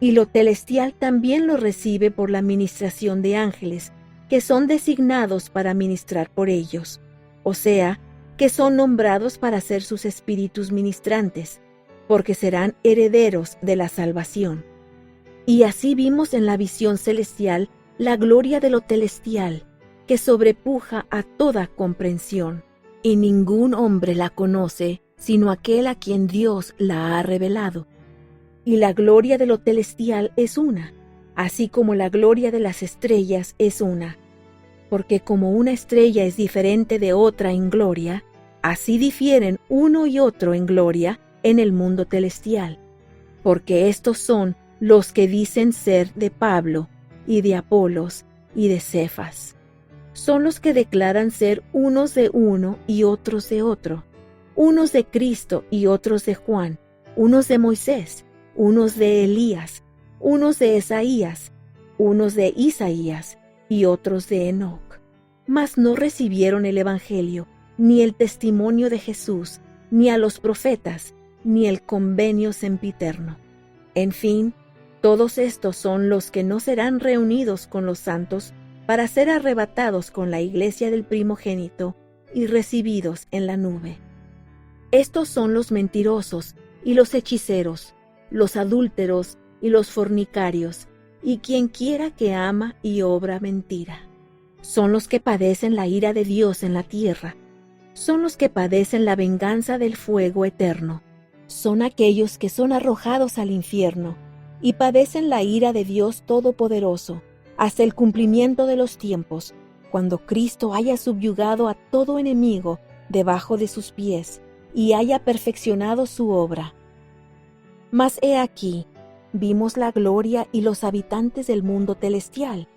y lo celestial también lo recibe por la ministración de ángeles, que son designados para ministrar por ellos. o sea, que son nombrados para ser sus espíritus ministrantes, porque serán herederos de la salvación. Y así vimos en la visión celestial la gloria de lo celestial, que sobrepuja a toda comprensión, y ningún hombre la conoce, sino aquel a quien Dios la ha revelado. Y la gloria de lo celestial es una, así como la gloria de las estrellas es una. Porque como una estrella es diferente de otra en gloria, así difieren uno y otro en gloria en el mundo celestial. Porque estos son los que dicen ser de Pablo, y de Apolos, y de Cefas. Son los que declaran ser unos de uno y otros de otro, unos de Cristo y otros de Juan, unos de Moisés, unos de Elías, unos de Esaías, unos de Isaías y otros de Enoc. Mas no recibieron el evangelio, ni el testimonio de Jesús, ni a los profetas, ni el convenio sempiterno. En fin, todos estos son los que no serán reunidos con los santos para ser arrebatados con la iglesia del primogénito y recibidos en la nube. Estos son los mentirosos y los hechiceros, los adúlteros y los fornicarios, y quien quiera que ama y obra mentira. Son los que padecen la ira de Dios en la tierra. Son los que padecen la venganza del fuego eterno. Son aquellos que son arrojados al infierno y padecen la ira de Dios Todopoderoso hasta el cumplimiento de los tiempos, cuando Cristo haya subyugado a todo enemigo debajo de sus pies y haya perfeccionado su obra. Mas he aquí, vimos la gloria y los habitantes del mundo celestial,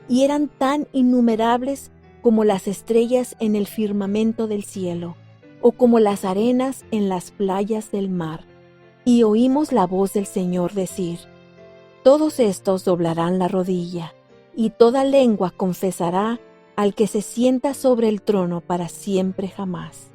y eran tan innumerables como las estrellas en el firmamento del cielo, o como las arenas en las playas del mar. Y oímos la voz del Señor decir: todos estos doblarán la rodilla, y toda lengua confesará al que se sienta sobre el trono para siempre jamás.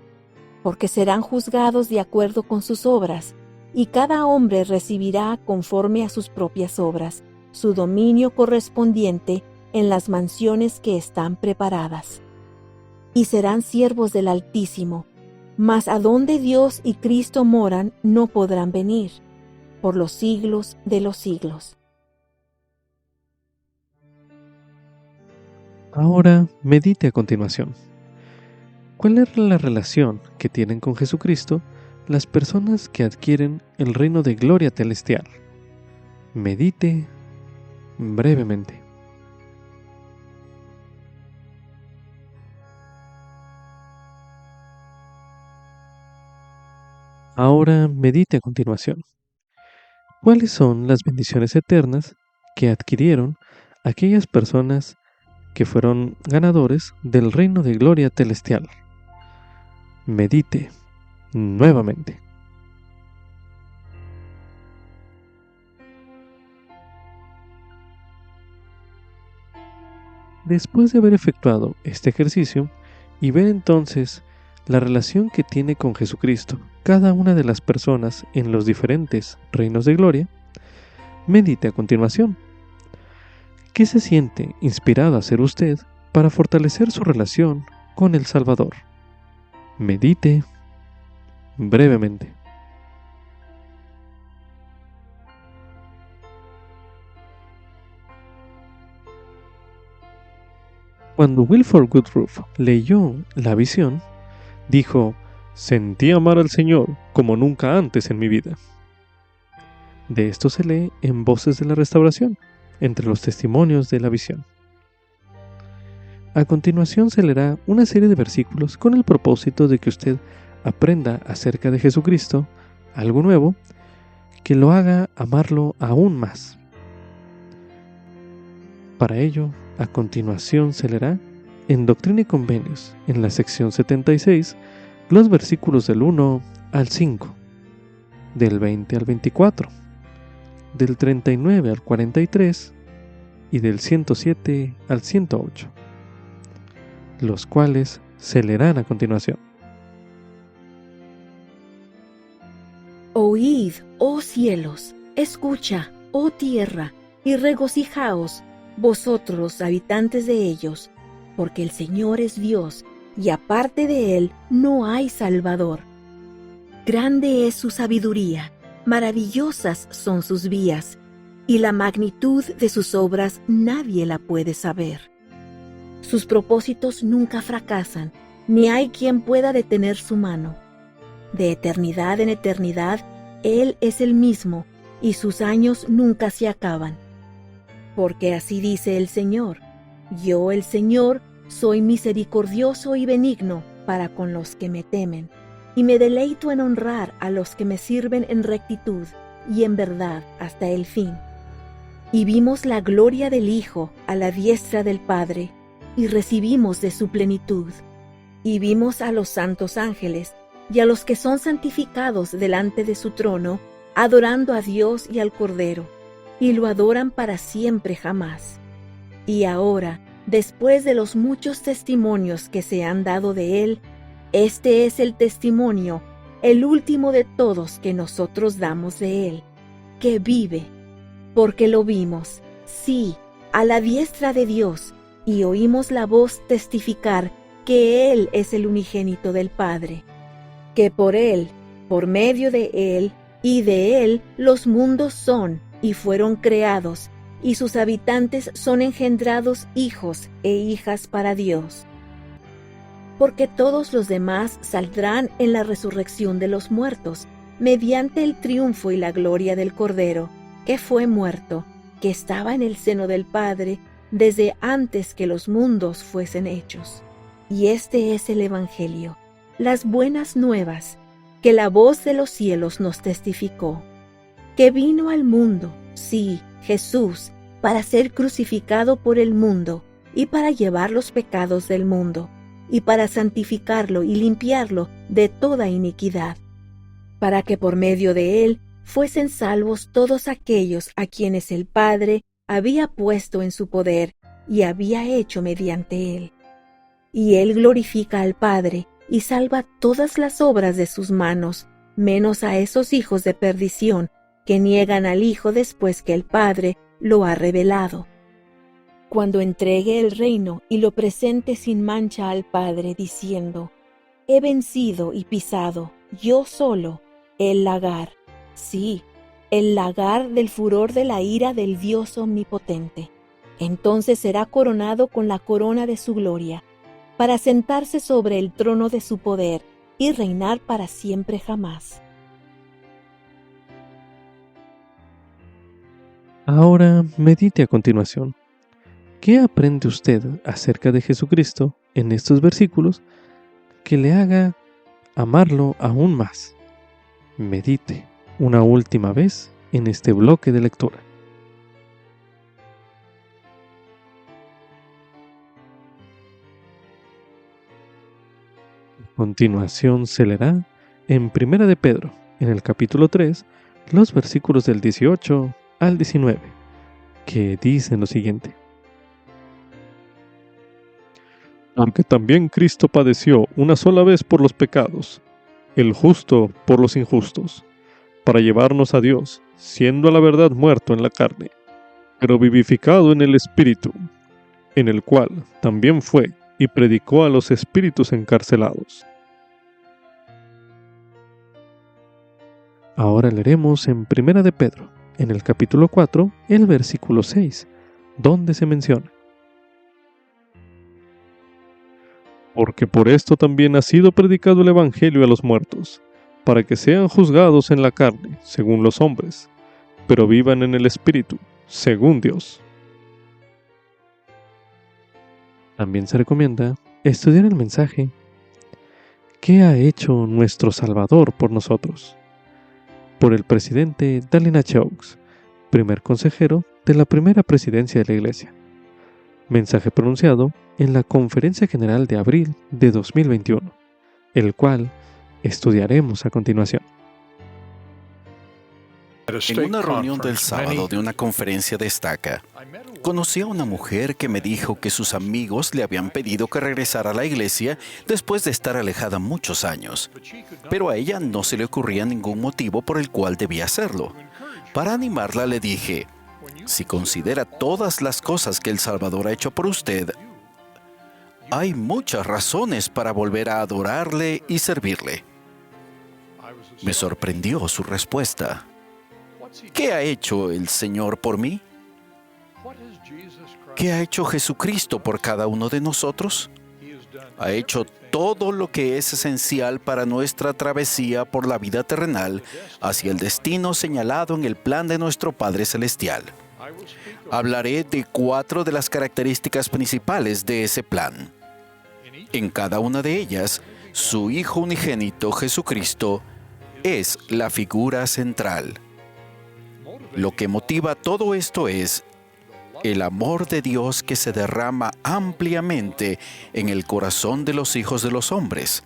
Porque serán juzgados de acuerdo con sus obras, y cada hombre recibirá conforme a sus propias obras su dominio correspondiente en las mansiones que están preparadas. Y serán siervos del Altísimo, mas a donde Dios y Cristo moran no podrán venir, por los siglos de los siglos. Ahora medite a continuación. ¿Cuál es la relación que tienen con Jesucristo las personas que adquieren el reino de gloria celestial? Medite brevemente. Ahora medite a continuación. ¿Cuáles son las bendiciones eternas que adquirieron aquellas personas que fueron ganadores del reino de gloria celestial? Medite nuevamente. Después de haber efectuado este ejercicio y ver entonces la relación que tiene con Jesucristo cada una de las personas en los diferentes reinos de gloria, medite a continuación. ¿Qué se siente inspirado a hacer usted para fortalecer su relación con el Salvador? Medite brevemente. Cuando Wilford Woodruff leyó la visión, dijo: sentí amar al Señor como nunca antes en mi vida. De esto se lee en Voces de la Restauración, entre los testimonios de la visión. A continuación se leerá una serie de versículos con el propósito de que usted aprenda acerca de Jesucristo algo nuevo que lo haga amarlo aún más. Para ello, a continuación se leerá en Doctrina y Convenios, en la sección 76, los versículos del 1 al 5, del 20 al 24, del 39 al 43 y del 107 al 108, los cuales se leerán a continuación. Oíd, oh cielos, escucha, oh tierra, y regocijaos, vosotros los habitantes de ellos, porque el Señor es Dios, y aparte de Él no hay Salvador. Grande es su sabiduría, maravillosas son sus vías, y la magnitud de sus obras nadie la puede saber. Sus propósitos nunca fracasan, ni hay quien pueda detener su mano. De eternidad en eternidad, Él es el mismo, y sus años nunca se acaban. Porque así dice el Señor: yo, el Señor, soy misericordioso y benigno para con los que me temen, y me deleito en honrar a los que me sirven en rectitud y en verdad hasta el fin. Y vimos la gloria del Hijo a la diestra del Padre, y recibimos de su plenitud. Y vimos a los santos ángeles y a los que son santificados delante de su trono, adorando a Dios y al Cordero, y lo adoran para siempre jamás. Y ahora, después de los muchos testimonios que se han dado de Él, este es el testimonio, el último de todos que nosotros damos de Él, que vive, porque lo vimos, sí, a la diestra de Dios, y oímos la voz testificar que Él es el unigénito del Padre, que por Él, por medio de Él y de Él los mundos son y fueron creados, y sus habitantes son engendrados hijos e hijas para Dios. Porque todos los demás saldrán en la resurrección de los muertos, mediante el triunfo y la gloria del Cordero, que fue muerto, que estaba en el seno del Padre, desde antes que los mundos fuesen hechos. Y este es el Evangelio, las buenas nuevas, que la voz de los cielos nos testificó, que vino al mundo, sí, Jesús, para ser crucificado por el mundo, y para llevar los pecados del mundo, y para santificarlo y limpiarlo de toda iniquidad, para que por medio de él fuesen salvos todos aquellos a quienes el Padre había puesto en su poder y había hecho mediante él. Y él glorifica al Padre y salva todas las obras de sus manos, menos a esos hijos de perdición que niegan al Hijo después que el Padre lo ha revelado. Cuando entregue el reino y lo presente sin mancha al Padre, diciendo: he vencido y pisado, yo solo, el lagar, sí, el lagar del furor de la ira del Dios omnipotente. Entonces será coronado con la corona de su gloria, para sentarse sobre el trono de su poder y reinar para siempre jamás. Ahora medite a continuación. ¿Qué aprende usted acerca de Jesucristo en estos versículos que le haga amarlo aún más? Medite una última vez en este bloque de lectura. A continuación se leerá en Primera de Pedro, en el capítulo 3, los versículos del 18 al 19, que dicen lo siguiente: porque también Cristo padeció una sola vez por los pecados, el justo por los injustos, para llevarnos a Dios, siendo a la verdad muerto en la carne, pero vivificado en el Espíritu, en el cual también fue y predicó a los espíritus encarcelados. Ahora leeremos en Primera de Pedro, en el capítulo 4, el versículo 6, donde se menciona: porque por esto también ha sido predicado el Evangelio a los muertos, para que sean juzgados en la carne, según los hombres, pero vivan en el Espíritu, según Dios. También se recomienda estudiar el mensaje ¿Qué ha hecho nuestro Salvador por nosotros?, por el presidente Dallin H. Oaks, primer consejero de la primera presidencia de la Iglesia. Mensaje pronunciado en la Conferencia General de abril de 2021, el cual estudiaremos a continuación. En una reunión del sábado de una conferencia destaca, conocí a una mujer que me dijo que sus amigos le habían pedido que regresara a la iglesia después de estar alejada muchos años, pero a ella no se le ocurría ningún motivo por el cual debía hacerlo. Para animarla le dije: si considera todas las cosas que el Salvador ha hecho por usted, hay muchas razones para volver a adorarle y servirle. Me sorprendió su respuesta. ¿Qué ha hecho el Señor por mí? ¿Qué ha hecho Jesucristo por cada uno de nosotros? Ha hecho todo lo que es esencial para nuestra travesía por la vida terrenal hacia el destino señalado en el plan de nuestro Padre Celestial. Hablaré de 4 de las características principales de ese plan. En cada una de ellas, su Hijo unigénito Jesucristo es la figura central. Lo que motiva todo esto es el amor de Dios que se derrama ampliamente en el corazón de los hijos de los hombres.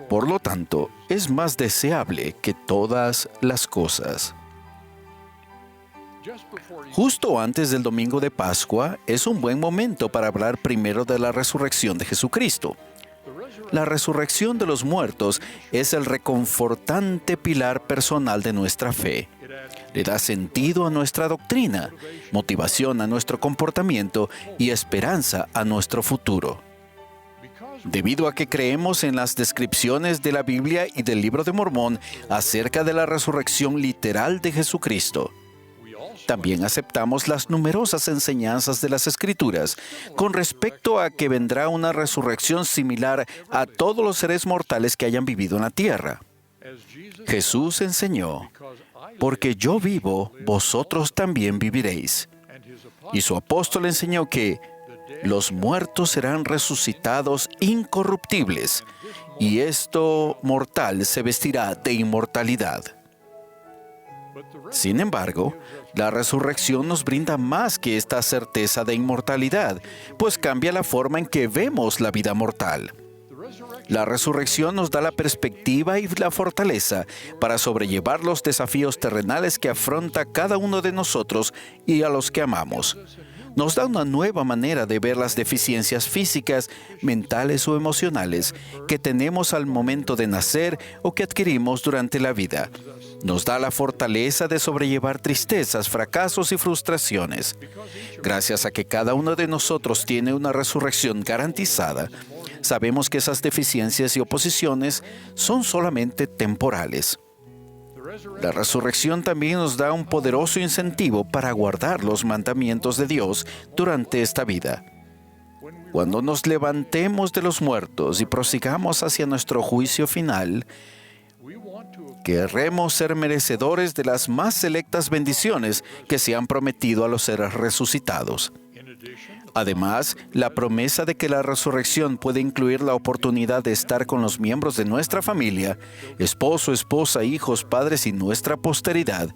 Por lo tanto, es más deseable que todas las cosas. Justo antes del domingo de Pascua, es un buen momento para hablar primero de la resurrección de Jesucristo. La resurrección de los muertos es el reconfortante pilar personal de nuestra fe. Le da sentido a nuestra doctrina, motivación a nuestro comportamiento y esperanza a nuestro futuro. Debido a que creemos en las descripciones de la Biblia y del Libro de Mormón acerca de la resurrección literal de Jesucristo, también aceptamos las numerosas enseñanzas de las Escrituras con respecto a que vendrá una resurrección similar a todos los seres mortales que hayan vivido en la tierra. Jesús enseñó: porque yo vivo, vosotros también viviréis. Y su apóstol enseñó que los muertos serán resucitados incorruptibles, y esto mortal se vestirá de inmortalidad. Sin embargo, la resurrección nos brinda más que esta certeza de inmortalidad, pues cambia la forma en que vemos la vida mortal. La resurrección nos da la perspectiva y la fortaleza para sobrellevar los desafíos terrenales que afronta cada uno de nosotros y a los que amamos. Nos da una nueva manera de ver las deficiencias físicas, mentales o emocionales que tenemos al momento de nacer o que adquirimos durante la vida. Nos da la fortaleza de sobrellevar tristezas, fracasos y frustraciones. Gracias a que cada uno de nosotros tiene una resurrección garantizada, sabemos que esas deficiencias y oposiciones son solamente temporales. La resurrección también nos da un poderoso incentivo para guardar los mandamientos de Dios durante esta vida. Cuando nos levantemos de los muertos y prosigamos hacia nuestro juicio final, querremos ser merecedores de las más selectas bendiciones que se han prometido a los seres resucitados. Además, la promesa de que la resurrección puede incluir la oportunidad de estar con los miembros de nuestra familia, esposo, esposa, hijos, padres y nuestra posteridad,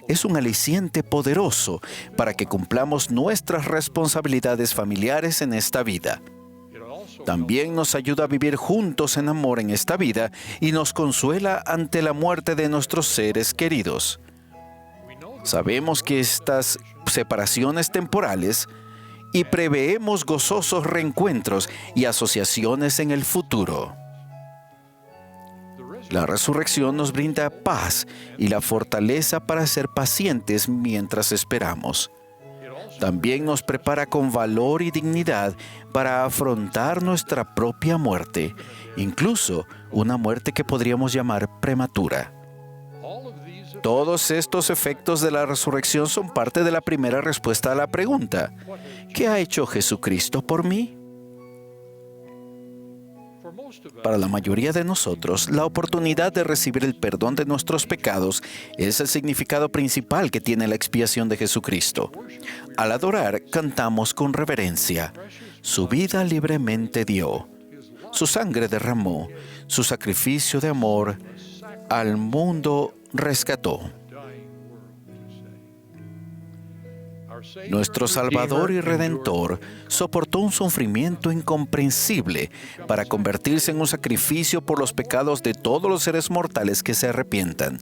es un aliciente poderoso para que cumplamos nuestras responsabilidades familiares en esta vida. También nos ayuda a vivir juntos en amor en esta vida y nos consuela ante la muerte de nuestros seres queridos. Sabemos que estas separaciones temporales y preveemos gozosos reencuentros y asociaciones en el futuro. La resurrección nos brinda paz y la fortaleza para ser pacientes mientras esperamos. También nos prepara con valor y dignidad para afrontar nuestra propia muerte, incluso una muerte que podríamos llamar prematura. Todos estos efectos de la resurrección son parte de la primera respuesta a la pregunta: ¿qué ha hecho Jesucristo por mí? Para la mayoría de nosotros, la oportunidad de recibir el perdón de nuestros pecados es el significado principal que tiene la expiación de Jesucristo. Al adorar, cantamos con reverencia: su vida libremente dio, su sangre derramó, su sacrificio de amor al mundo rescató. Nuestro Salvador y Redentor soportó un sufrimiento incomprensible para convertirse en un sacrificio por los pecados de todos los seres mortales que se arrepientan.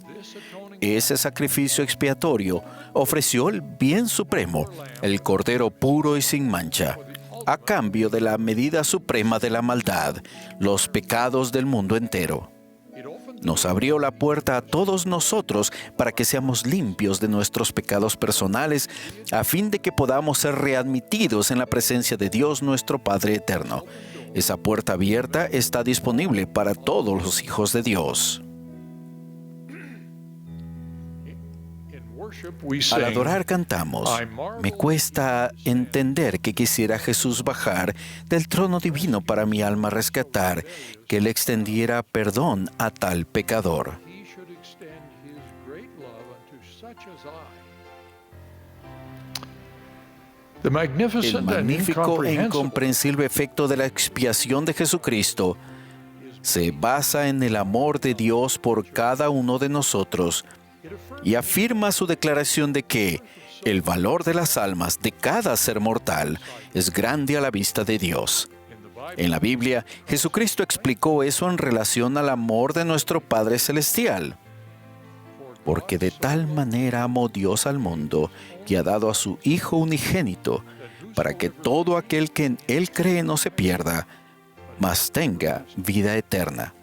Ese sacrificio expiatorio ofreció el bien supremo, el Cordero puro y sin mancha, a cambio de la medida suprema de la maldad, los pecados del mundo entero. Nos abrió la puerta a todos nosotros para que seamos limpios de nuestros pecados personales, a fin de que podamos ser readmitidos en la presencia de Dios nuestro Padre eterno. Esa puerta abierta está disponible para todos los hijos de Dios. Al adorar cantamos, me cuesta entender que quisiera Jesús bajar del trono divino para mi alma rescatar, que Él extendiera perdón a tal pecador. El magnífico e incomprensible efecto de la expiación de Jesucristo se basa en el amor de Dios por cada uno de nosotros y afirma su declaración de que el valor de las almas de cada ser mortal es grande a la vista de Dios. En la Biblia, Jesucristo explicó eso en relación al amor de nuestro Padre Celestial. Porque de tal manera amó Dios al mundo, que ha dado a su Hijo unigénito, para que todo aquel que en Él cree no se pierda, mas tenga vida eterna.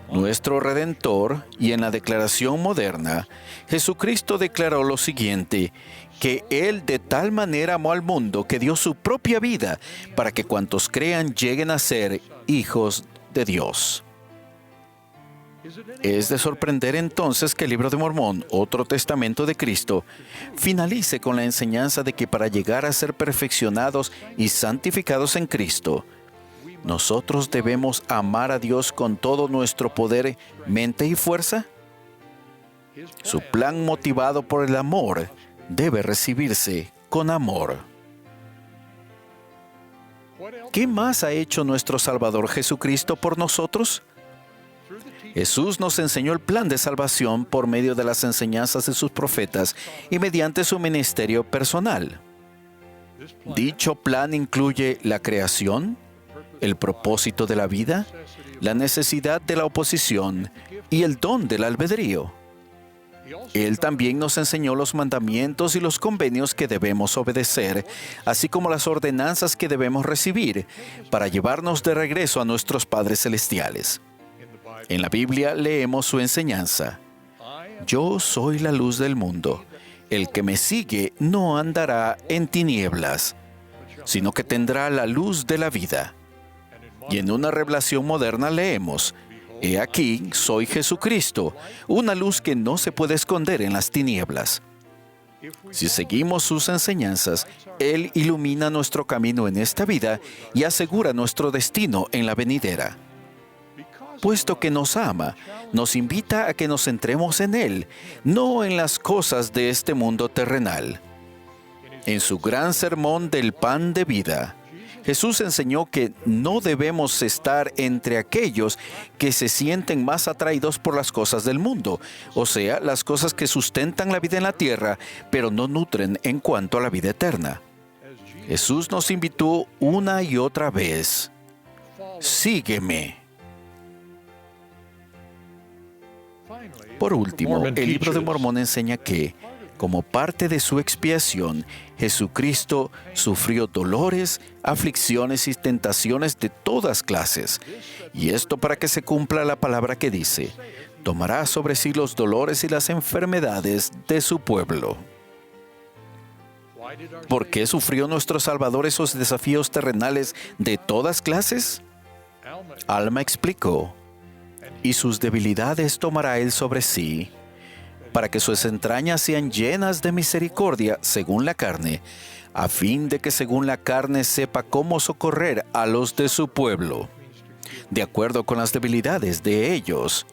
Nuestro Redentor, y en la declaración moderna, Jesucristo declaró lo siguiente, que Él de tal manera amó al mundo que dio su propia vida para que cuantos crean lleguen a ser hijos de Dios. Es de sorprender entonces que el Libro de Mormón, otro testamento de Cristo, finalice con la enseñanza de que para llegar a ser perfeccionados y santificados en Cristo, ¿nosotros debemos amar a Dios con todo nuestro poder, mente y fuerza? Su plan motivado por el amor debe recibirse con amor. ¿Qué más ha hecho nuestro Salvador Jesucristo por nosotros? Jesús nos enseñó el plan de salvación por medio de las enseñanzas de sus profetas y mediante su ministerio personal. Dicho plan incluye la creación, el propósito de la vida, la necesidad de la oposición y el don del albedrío. Él también nos enseñó los mandamientos y los convenios que debemos obedecer, así como las ordenanzas que debemos recibir para llevarnos de regreso a nuestros padres celestiales. En la Biblia leemos su enseñanza: Yo soy la luz del mundo. El que me sigue no andará en tinieblas, sino que tendrá la luz de la vida. Y en una revelación moderna leemos: He aquí, soy Jesucristo, una luz que no se puede esconder en las tinieblas. Si seguimos sus enseñanzas, Él ilumina nuestro camino en esta vida y asegura nuestro destino en la venidera. Puesto que nos ama, nos invita a que nos centremos en Él, no en las cosas de este mundo terrenal. En su gran sermón del pan de vida, Jesús enseñó que no debemos estar entre aquellos que se sienten más atraídos por las cosas del mundo, o sea, las cosas que sustentan la vida en la tierra, pero no nutren en cuanto a la vida eterna. Jesús nos invitó una y otra vez: sígueme. Por último, el Libro de Mormón enseña que, como parte de su expiación, Jesucristo sufrió dolores, aflicciones y tentaciones de todas clases. Y esto para que se cumpla la palabra que dice: tomará sobre sí los dolores y las enfermedades de su pueblo. ¿Por qué sufrió nuestro Salvador esos desafíos terrenales de todas clases? Alma explicó: y sus debilidades tomará Él sobre sí, para que sus entrañas sean llenas de misericordia según la carne, a fin de que según la carne sepa cómo socorrer a los de su pueblo, de acuerdo con las debilidades de ellos.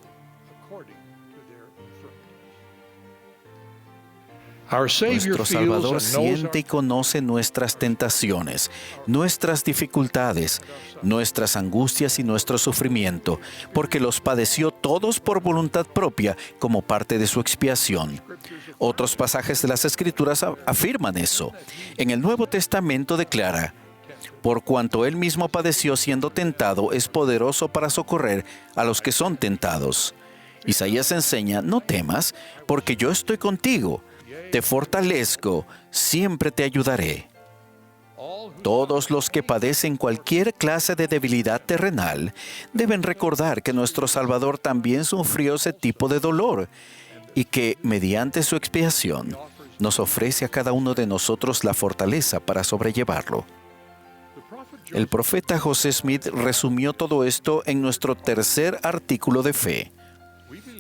Nuestro Salvador siente y conoce nuestras tentaciones, nuestras dificultades, nuestras angustias y nuestro sufrimiento, porque los padeció todos por voluntad propia como parte de su expiación. Otros pasajes de las Escrituras afirman eso. En el Nuevo Testamento declara: por cuanto Él mismo padeció siendo tentado, es poderoso para socorrer a los que son tentados. Isaías enseña: no temas, porque yo estoy contigo. Te fortalezco, siempre te ayudaré. Todos los que padecen cualquier clase de debilidad terrenal deben recordar que nuestro Salvador también sufrió ese tipo de dolor y que, mediante su expiación, nos ofrece a cada uno de nosotros la fortaleza para sobrellevarlo. El profeta José Smith resumió todo esto en nuestro tercer artículo de fe.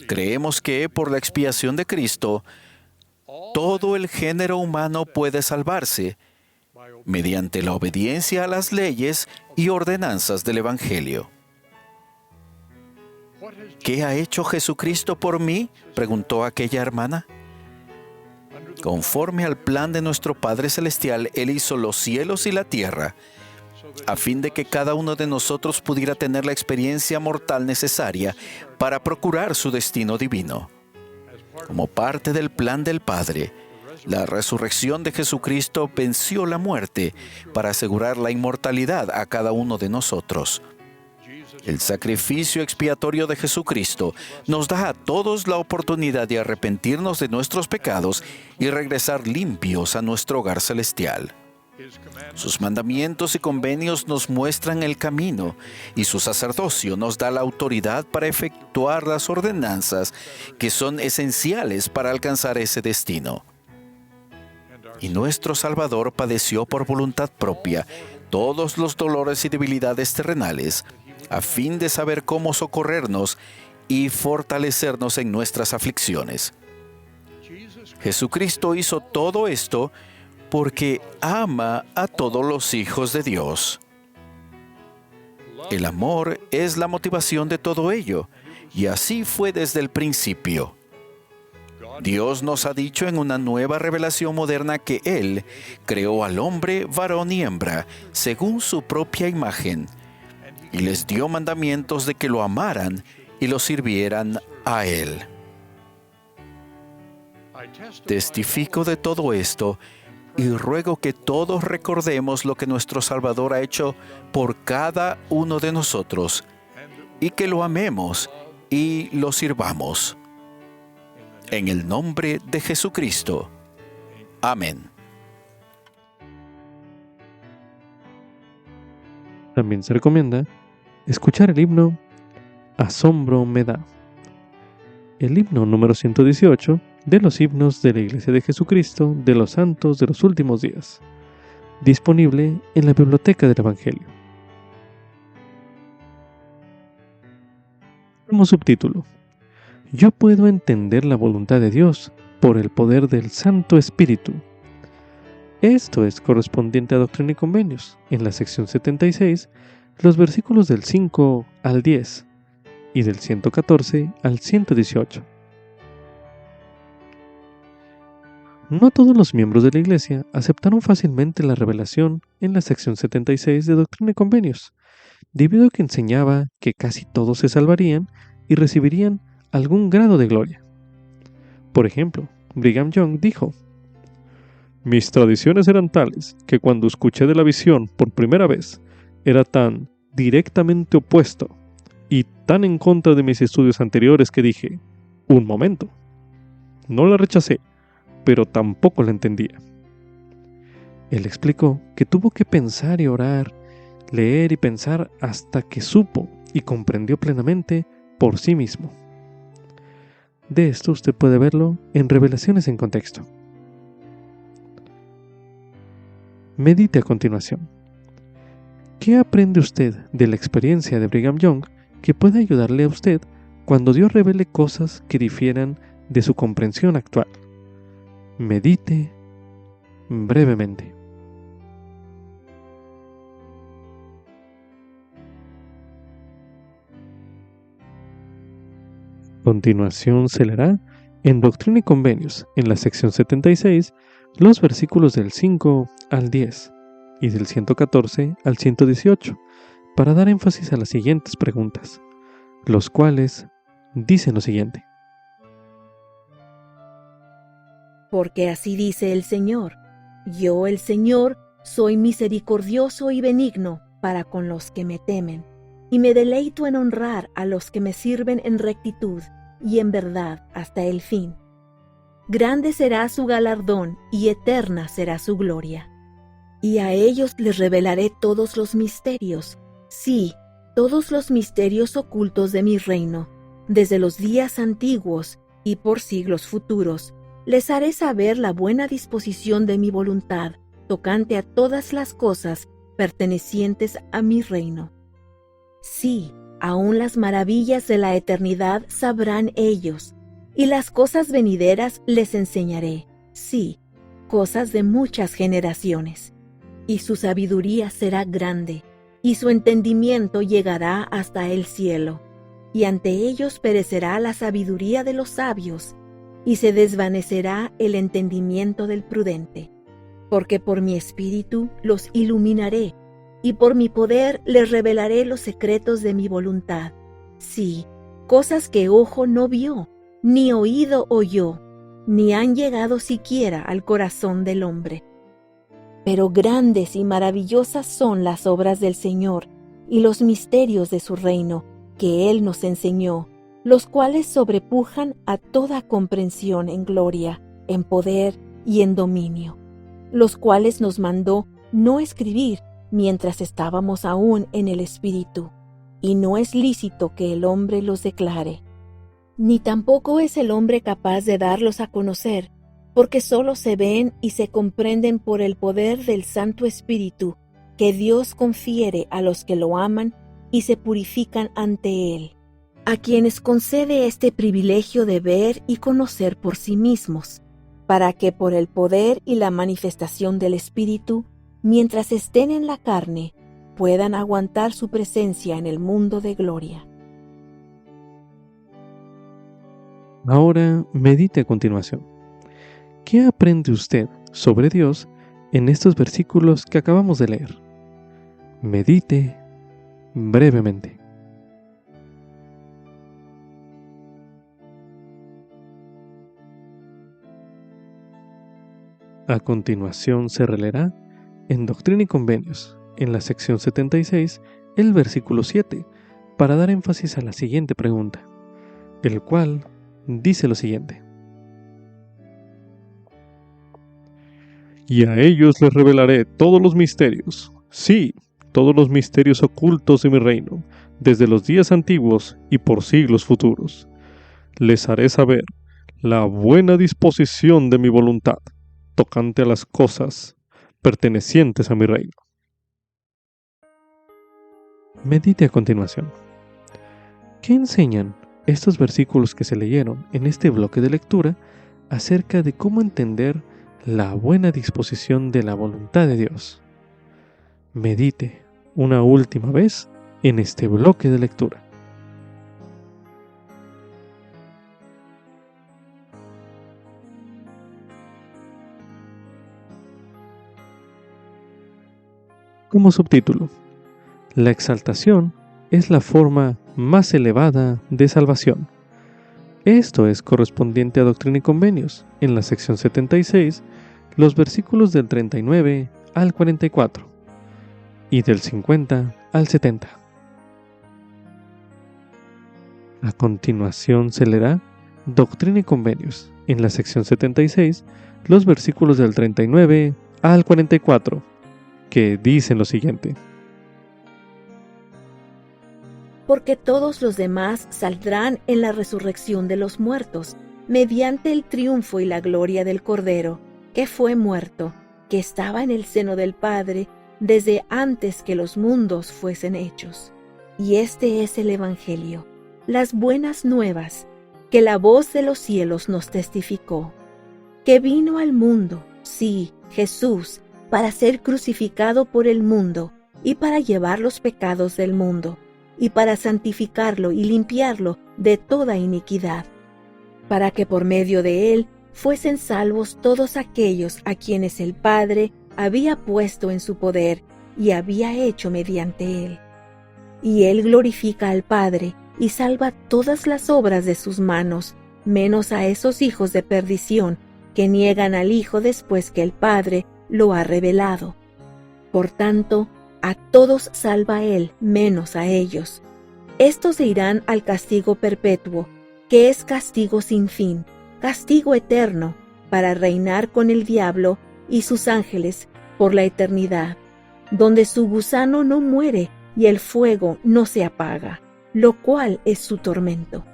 Creemos que, por la expiación de Cristo, todo el género humano puede salvarse mediante la obediencia a las leyes y ordenanzas del Evangelio. ¿Qué ha hecho Jesucristo por mí?, preguntó aquella hermana. Conforme al plan de nuestro Padre Celestial, Él hizo los cielos y la tierra, a fin de que cada uno de nosotros pudiera tener la experiencia mortal necesaria para procurar su destino divino. Como parte del plan del Padre, la resurrección de Jesucristo venció la muerte para asegurar la inmortalidad a cada uno de nosotros. El sacrificio expiatorio de Jesucristo nos da a todos la oportunidad de arrepentirnos de nuestros pecados y regresar limpios a nuestro hogar celestial. Sus mandamientos y convenios nos muestran el camino, y su sacerdocio nos da la autoridad para efectuar las ordenanzas que son esenciales para alcanzar ese destino. Y nuestro Salvador padeció por voluntad propia todos los dolores y debilidades terrenales, a fin de saber cómo socorrernos y fortalecernos en nuestras aflicciones. Jesucristo hizo todo esto porque ama a todos los hijos de Dios. El amor es la motivación de todo ello, y así fue desde el principio. Dios nos ha dicho en una nueva revelación moderna que Él creó al hombre, varón y hembra, según su propia imagen, y les dio mandamientos de que lo amaran y lo sirvieran a Él. Testifico de todo esto y ruego que todos recordemos lo que nuestro Salvador ha hecho por cada uno de nosotros, y que lo amemos y lo sirvamos. En el nombre de Jesucristo. Amén. También se recomienda escuchar el himno Asombro me da. El himno número 118 de los himnos de la Iglesia de Jesucristo de los Santos de los Últimos Días, disponible en la Biblioteca del Evangelio. Como subtítulo: Yo puedo entender la voluntad de Dios por el poder del Santo Espíritu. Esto es correspondiente a Doctrina y Convenios, en la sección 76, los versículos del 5 al 10 y del 114 al 118. No todos los miembros de la Iglesia aceptaron fácilmente la revelación en la sección 76 de Doctrina y Convenios, debido a que enseñaba que casi todos se salvarían y recibirían algún grado de gloria. Por ejemplo, Brigham Young dijo: mis tradiciones eran tales que cuando escuché de la visión por primera vez, era tan directamente opuesto y tan en contra de mis estudios anteriores que dije: un momento, no la rechacé, pero tampoco la entendía. Él explicó que tuvo que pensar y orar, leer y pensar hasta que supo y comprendió plenamente por sí mismo. De esto usted puede verlo en Revelaciones en Contexto. Medite a continuación. ¿Qué aprende usted de la experiencia de Brigham Young que puede ayudarle a usted cuando Dios revele cosas que difieran de su comprensión actual? Medite brevemente. A continuación se leerá en Doctrina y Convenios, en la sección 76, los versículos del 5 al 10 y del 114 al 118, para dar énfasis a las siguientes preguntas, los cuales dicen lo siguiente. Porque así dice el Señor: yo, el Señor, soy misericordioso y benigno para con los que me temen, y me deleito en honrar a los que me sirven en rectitud y en verdad hasta el fin. Grande será su galardón y eterna será su gloria. Y a ellos les revelaré todos los misterios, sí, todos los misterios ocultos de mi reino, desde los días antiguos y por siglos futuros. Les haré saber la buena disposición de mi voluntad tocante a todas las cosas pertenecientes a mi reino. Sí, aún las maravillas de la eternidad sabrán ellos, y las cosas venideras les enseñaré, sí, cosas de muchas generaciones. Y su sabiduría será grande, y su entendimiento llegará hasta el cielo, y ante ellos perecerá la sabiduría de los sabios, y se desvanecerá el entendimiento del prudente. Porque por mi espíritu los iluminaré, y por mi poder les revelaré los secretos de mi voluntad. Sí, cosas que ojo no vio, ni oído oyó, ni han llegado siquiera al corazón del hombre. Pero grandes y maravillosas son las obras del Señor y los misterios de su reino, que Él nos enseñó, los cuales sobrepujan a toda comprensión en gloria, en poder y en dominio, los cuales nos mandó no escribir mientras estábamos aún en el Espíritu, y no es lícito que el hombre los declare. Ni tampoco es el hombre capaz de darlos a conocer, porque solo se ven y se comprenden por el poder del Santo Espíritu que Dios confiere a los que lo aman y se purifican ante Él, a quienes concede este privilegio de ver y conocer por sí mismos, para que por el poder y la manifestación del Espíritu, mientras estén en la carne, puedan aguantar su presencia en el mundo de gloria. Ahora medite a continuación. ¿Qué aprende usted sobre Dios en estos versículos que acabamos de leer? Medite brevemente. A continuación se releerá en Doctrina y Convenios, en la sección 76, el versículo 7, para dar énfasis a la siguiente pregunta, el cual dice lo siguiente. Y a ellos les revelaré todos los misterios, sí, todos los misterios ocultos de mi reino, desde los días antiguos y por siglos futuros. Les haré saber la buena disposición de mi voluntad, tocante a las cosas pertenecientes a mi reino. Medite a continuación. ¿Qué enseñan estos versículos que se leyeron en este bloque de lectura acerca de cómo entender la buena disposición de la voluntad de Dios? Medite una última vez en este bloque de lectura. Como subtítulo, la exaltación es la forma más elevada de salvación. Esto es correspondiente a Doctrina y Convenios, en la sección 76, los versículos del 39 al 44 y del 50 al 70. A continuación se leerá Doctrina y Convenios, en la sección 76, los versículos del 39 al 44, que dicen lo siguiente. Porque todos los demás saldrán en la resurrección de los muertos, mediante el triunfo y la gloria del Cordero, que fue muerto, que estaba en el seno del Padre, desde antes que los mundos fuesen hechos. Y este es el Evangelio, las buenas nuevas, que la voz de los cielos nos testificó, que vino al mundo, sí, Jesús, para ser crucificado por el mundo y para llevar los pecados del mundo, y para santificarlo y limpiarlo de toda iniquidad, para que por medio de él fuesen salvos todos aquellos a quienes el Padre había puesto en su poder y había hecho mediante él. Y él glorifica al Padre y salva todas las obras de sus manos, menos a esos hijos de perdición que niegan al Hijo después que el Padre lo ha revelado. Por tanto, a todos salva él, menos a ellos. Estos se irán al castigo perpetuo, que es castigo sin fin, castigo eterno, para reinar con el diablo y sus ángeles por la eternidad, donde su gusano no muere y el fuego no se apaga, lo cual es su tormento.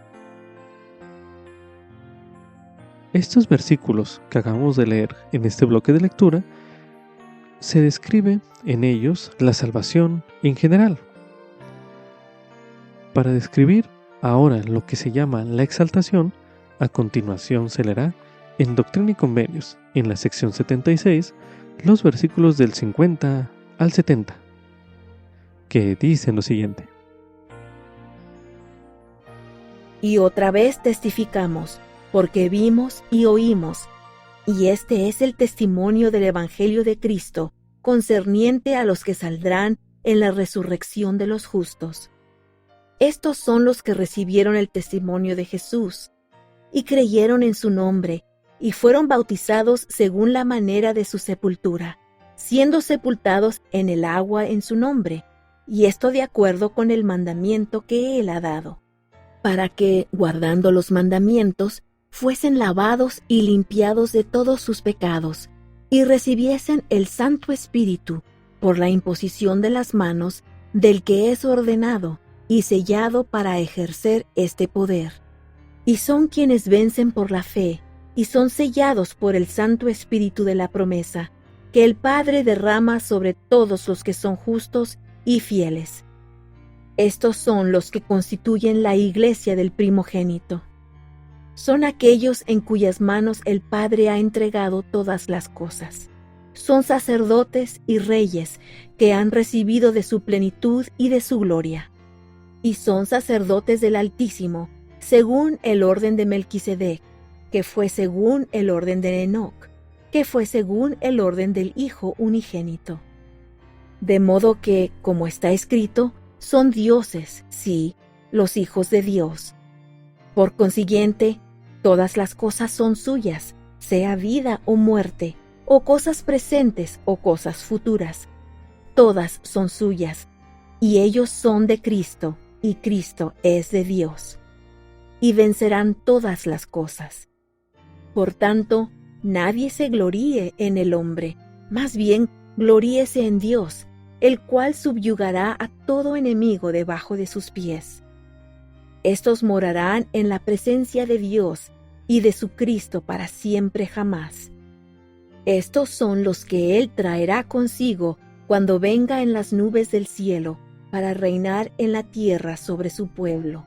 Estos versículos que acabamos de leer en este bloque de lectura se describe en ellos la salvación en general. Para describir ahora lo que se llama la exaltación, a continuación se leerá en Doctrina y Convenios, en la sección 76, los versículos del 50 al 70, que dicen lo siguiente. Y otra vez testificamos, porque vimos y oímos, y este es el testimonio del Evangelio de Cristo, concerniente a los que saldrán en la resurrección de los justos. Estos son los que recibieron el testimonio de Jesús, y creyeron en su nombre, y fueron bautizados según la manera de su sepultura, siendo sepultados en el agua en su nombre, y esto de acuerdo con el mandamiento que Él ha dado, para que, guardando los mandamientos, fuesen lavados y limpiados de todos sus pecados, y recibiesen el Santo Espíritu por la imposición de las manos del que es ordenado y sellado para ejercer este poder. Y son quienes vencen por la fe, y son sellados por el Santo Espíritu de la promesa, que el Padre derrama sobre todos los que son justos y fieles. Estos son los que constituyen la iglesia del primogénito. Son aquellos en cuyas manos el Padre ha entregado todas las cosas. Son sacerdotes y reyes que han recibido de su plenitud y de su gloria. Y son sacerdotes del Altísimo, según el orden de Melquisedec, que fue según el orden de Enoc, que fue según el orden del Hijo unigénito. De modo que, como está escrito, son dioses, sí, los hijos de Dios. Por consiguiente, todas las cosas son suyas, sea vida o muerte, o cosas presentes o cosas futuras. Todas son suyas, y ellos son de Cristo, y Cristo es de Dios. Y vencerán todas las cosas. Por tanto, nadie se gloríe en el hombre, más bien gloríese en Dios, el cual subyugará a todo enemigo debajo de sus pies. Estos morarán en la presencia de Dios y de su Cristo para siempre jamás. Estos son los que Él traerá consigo cuando venga en las nubes del cielo para reinar en la tierra sobre su pueblo.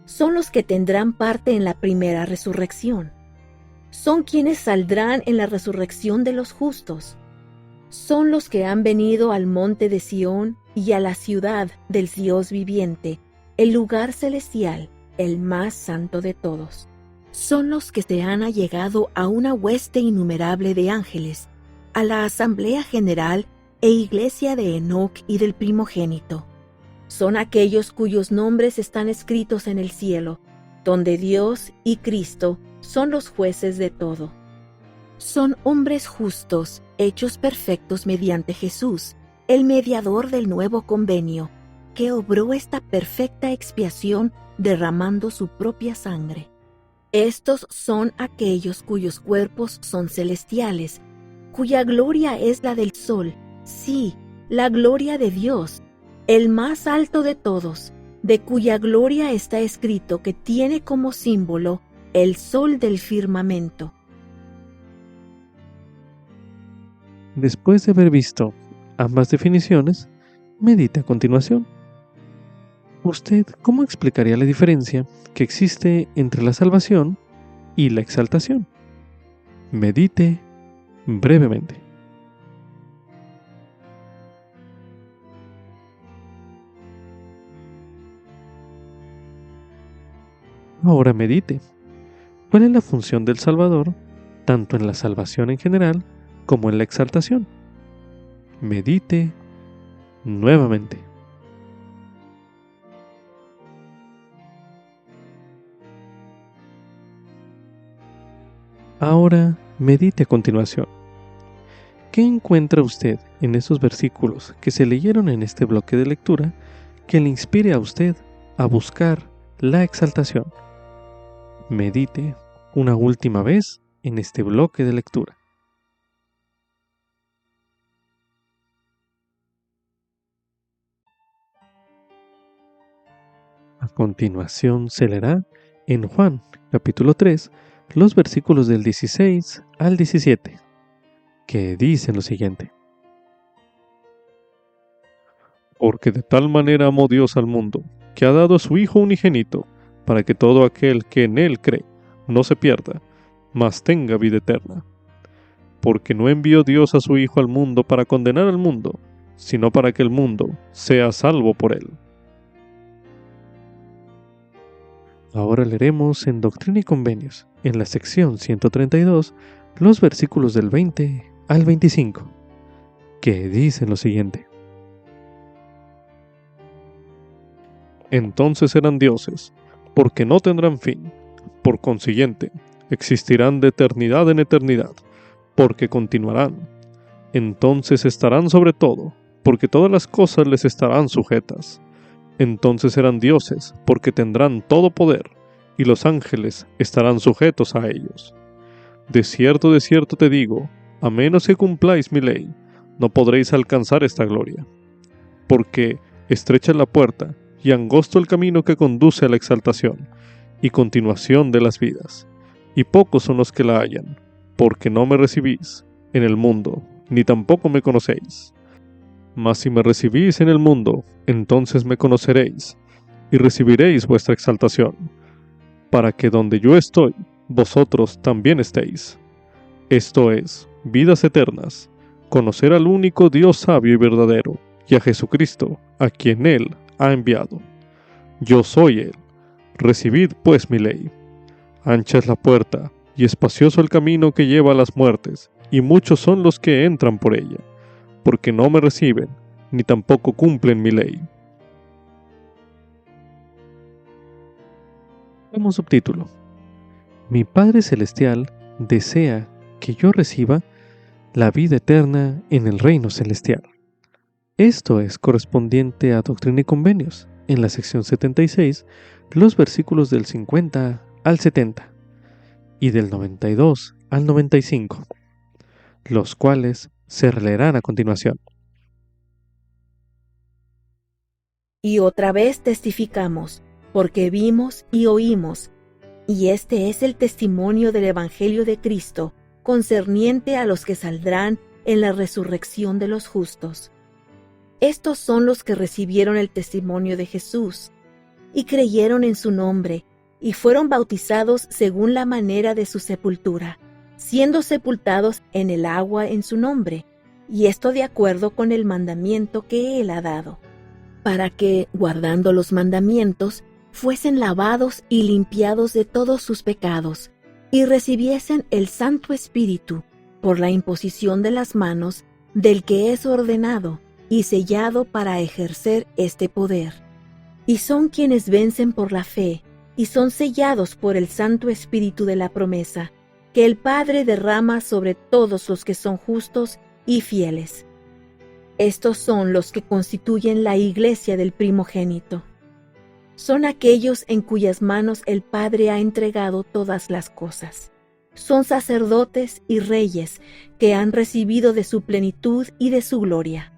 Son los que tendrán parte en la primera resurrección. Son quienes saldrán en la resurrección de los justos. Son los que han venido al monte de Sión y a la ciudad del Dios viviente, el lugar celestial, el más santo de todos. Son los que se han allegado a una hueste innumerable de ángeles, a la asamblea general e iglesia de Enoc y del primogénito. Son aquellos cuyos nombres están escritos en el cielo, donde Dios y Cristo son los jueces de todo. Son hombres justos, hechos perfectos mediante Jesús, el mediador del nuevo convenio, que obró esta perfecta expiación derramando su propia sangre. Estos son aquellos cuyos cuerpos son celestiales, cuya gloria es la del sol, sí, la gloria de Dios, el más alto de todos, de cuya gloria está escrito que tiene como símbolo el sol del firmamento. Después de haber visto ambas definiciones, medite a continuación. ¿Usted cómo explicaría la diferencia que existe entre la salvación y la exaltación? Medite brevemente. Ahora medite. ¿Cuál es la función del Salvador, tanto en la salvación en general como en la exaltación? Medite nuevamente. Ahora medite a continuación. ¿Qué encuentra usted en esos versículos que se leyeron en este bloque de lectura que le inspire a usted a buscar la exaltación? Medite una última vez en este bloque de lectura. A continuación se leerá en Juan, capítulo 3, los versículos del 16 al 17, que dicen lo siguiente. Porque de tal manera amó Dios al mundo, que ha dado a su Hijo unigénito, para que todo aquel que en Él cree no se pierda, mas tenga vida eterna. Porque no envió Dios a su Hijo al mundo para condenar al mundo, sino para que el mundo sea salvo por Él. Ahora leeremos en Doctrina y Convenios, en la sección 132, los versículos del 20 al 25, que dicen lo siguiente. Entonces serán dioses, porque no tendrán fin. Por consiguiente, existirán de eternidad en eternidad, porque continuarán. Entonces estarán sobre todo, porque todas las cosas les estarán sujetas. Entonces serán dioses, porque tendrán todo poder, y los ángeles estarán sujetos a ellos. De cierto te digo, a menos que cumpláis mi ley, no podréis alcanzar esta gloria. Porque estrecha es la puerta, y angosto el camino que conduce a la exaltación, y continuación de las vidas, y pocos son los que la hallan, porque no me recibís en el mundo, ni tampoco me conocéis. Mas si me recibís en el mundo, entonces me conoceréis, y recibiréis vuestra exaltación, para que donde yo estoy, vosotros también estéis. Esto es, vidas eternas, conocer al único Dios sabio y verdadero, y a Jesucristo, a quien Él ha enviado. Yo soy Él. Recibid pues mi ley. Ancha es la puerta, y espacioso el camino que lleva a las muertes, y muchos son los que entran por ella, porque no me reciben, ni tampoco cumplen mi ley. Como subtítulo: Mi Padre Celestial desea que yo reciba la vida eterna en el reino celestial. Esto es correspondiente a Doctrina y Convenios, en la sección 76, los versículos del 50 al 70 y del 92 al 95, los cuales se releerán a continuación. Y otra vez testificamos, porque vimos y oímos, y este es el testimonio del Evangelio de Cristo, concerniente a los que saldrán en la resurrección de los justos. Estos son los que recibieron el testimonio de Jesús, y creyeron en su nombre, y fueron bautizados según la manera de su sepultura, siendo sepultados en el agua en su nombre, y esto de acuerdo con el mandamiento que Él ha dado, para que, guardando los mandamientos, fuesen lavados y limpiados de todos sus pecados, y recibiesen el Santo Espíritu por la imposición de las manos del que es ordenado y sellado para ejercer este poder. Y son quienes vencen por la fe, y son sellados por el Santo Espíritu de la promesa, que el Padre derrama sobre todos los que son justos y fieles. Estos son los que constituyen la iglesia del primogénito. Son aquellos en cuyas manos el Padre ha entregado todas las cosas. Son sacerdotes y reyes que han recibido de su plenitud y de su gloria.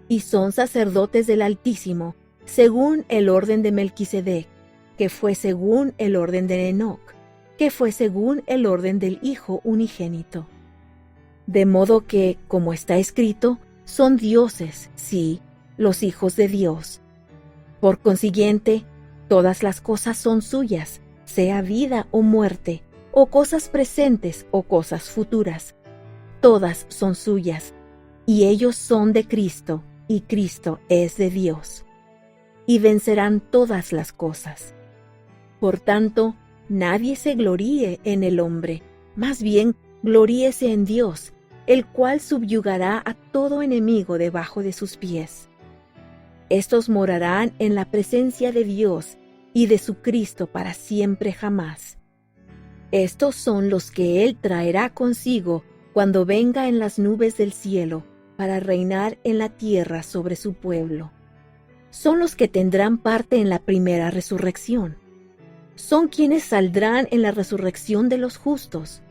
Y son sacerdotes del Altísimo, según el orden de Melquisedec, que fue según el orden de Enoc, que fue según el orden del Hijo unigénito. De modo que, como está escrito, son dioses, sí, los hijos de Dios. Por consiguiente, todas las cosas son suyas, sea vida o muerte, o cosas presentes o cosas futuras. Todas son suyas, y ellos son de Cristo, y Cristo es de Dios. Y vencerán todas las cosas. Por tanto, nadie se gloríe en el hombre, más bien gloríese en Dios, el cual subyugará a todo enemigo debajo de sus pies. Estos morarán en la presencia de Dios y de su Cristo para siempre jamás. Estos son los que Él traerá consigo cuando venga en las nubes del cielo para reinar en la tierra sobre su pueblo. Son los que tendrán parte en la primera resurrección. Son quienes saldrán en la resurrección de los justos.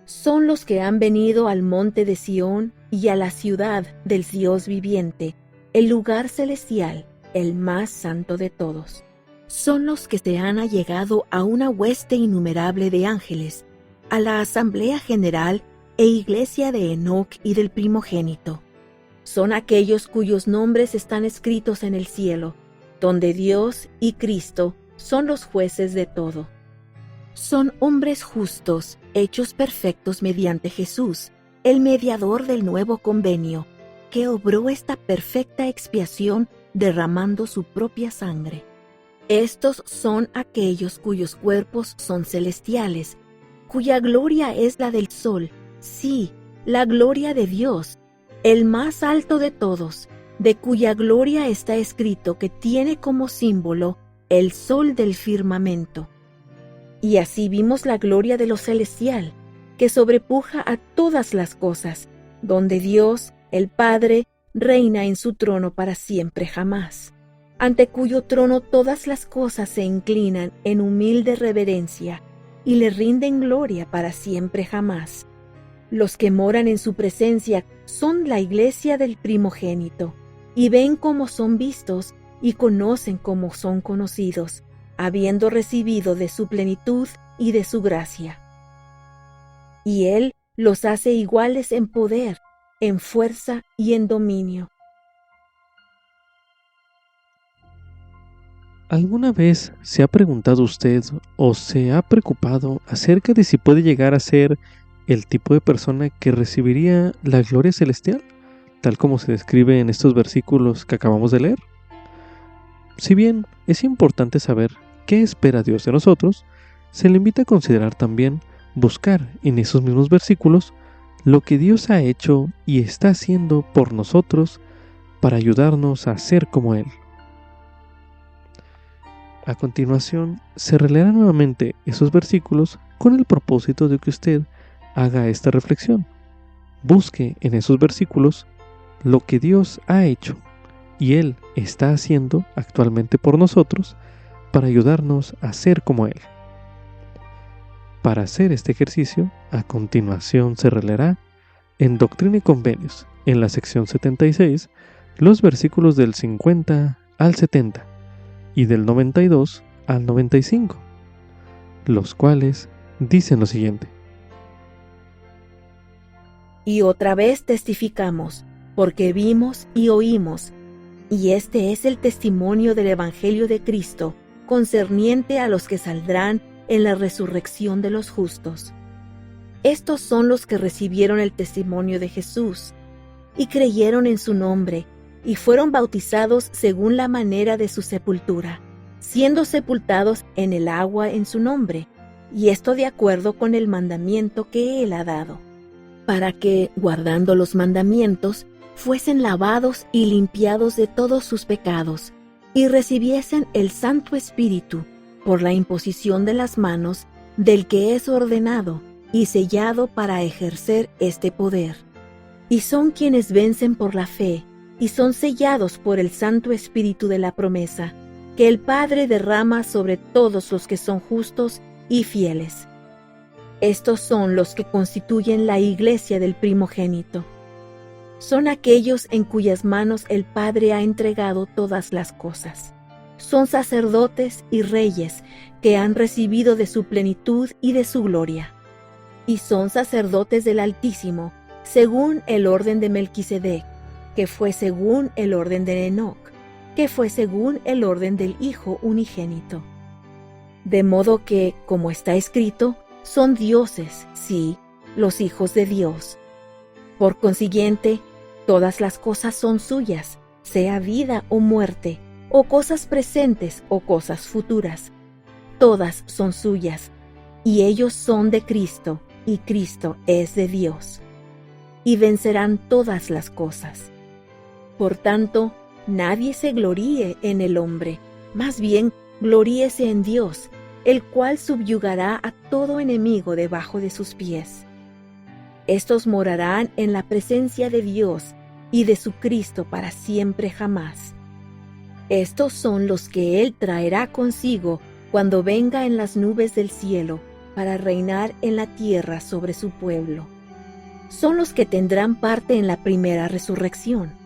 Son los que han venido al monte de Sión y a la ciudad del Dios viviente, el lugar celestial, el más santo de todos. Son los que se han allegado a una hueste innumerable de ángeles, a la asamblea general e iglesia de Enoc y del primogénito, Son aquellos cuyos nombres están escritos en el cielo, donde Dios y Cristo son los jueces de todo. Son hombres justos, hechos perfectos mediante Jesús, el mediador del nuevo convenio, que obró esta perfecta expiación derramando su propia sangre. Estos son aquellos cuyos cuerpos son celestiales, cuya gloria es la del sol, sí, la gloria de Dios, el más alto de todos, de cuya gloria está escrito que tiene como símbolo el sol del firmamento. Y así vimos la gloria de lo celestial, que sobrepuja a todas las cosas, donde Dios, el Padre, reina en su trono para siempre jamás, ante cuyo trono todas las cosas se inclinan en humilde reverencia y le rinden gloria para siempre jamás. Los que moran en su presencia son la iglesia del primogénito, y ven cómo son vistos y conocen cómo son conocidos, habiendo recibido de su plenitud y de su gracia. Y Él los hace iguales en poder, en fuerza y en dominio. ¿Alguna vez se ha preguntado usted o se ha preocupado acerca de si puede llegar a ser el tipo de persona que recibiría la gloria celestial, tal como se describe en estos versículos que acabamos de leer? Si bien es importante saber qué espera Dios de nosotros, se le invita a considerar también buscar en esos mismos versículos lo que Dios ha hecho y está haciendo por nosotros para ayudarnos a ser como Él. A continuación, se releerán nuevamente esos versículos con el propósito de que usted haga esta reflexión. Busque en esos versículos lo que Dios ha hecho y Él está haciendo actualmente por nosotros para ayudarnos a ser como Él. Para hacer este ejercicio, a continuación se releerá en Doctrina y Convenios, en la sección 76, los versículos del 50 al 70 y del 92 al 95, los cuales dicen lo siguiente. Y otra vez testificamos, porque vimos y oímos, y este es el testimonio del Evangelio de Cristo, concerniente a los que saldrán en la resurrección de los justos. Estos son los que recibieron el testimonio de Jesús, y creyeron en su nombre, y fueron bautizados según la manera de su sepultura, siendo sepultados en el agua en su nombre, y esto de acuerdo con el mandamiento que Él ha dado, para que, guardando los mandamientos, fuesen lavados y limpiados de todos sus pecados, y recibiesen el Santo Espíritu por la imposición de las manos del que es ordenado y sellado para ejercer este poder. Y son quienes vencen por la fe, y son sellados por el Santo Espíritu de la promesa, que el Padre derrama sobre todos los que son justos y fieles. Estos son los que constituyen la iglesia del primogénito. Son aquellos en cuyas manos el Padre ha entregado todas las cosas. Son sacerdotes y reyes que han recibido de su plenitud y de su gloria. Y son sacerdotes del Altísimo, según el orden de Melquisedec, que fue según el orden de Enoc, que fue según el orden del Hijo unigénito. De modo que, como está escrito, son dioses, sí, los hijos de Dios. Por consiguiente, todas las cosas son suyas, sea vida o muerte, o cosas presentes o cosas futuras. Todas son suyas, y ellos son de Cristo, y Cristo es de Dios. Y vencerán todas las cosas. Por tanto, nadie se gloríe en el hombre, más bien gloríese en Dios, el cual subyugará a todo enemigo debajo de sus pies. Estos morarán en la presencia de Dios y de su Cristo para siempre jamás. Estos son los que Él traerá consigo cuando venga en las nubes del cielo para reinar en la tierra sobre su pueblo. Son los que tendrán parte en la primera resurrección.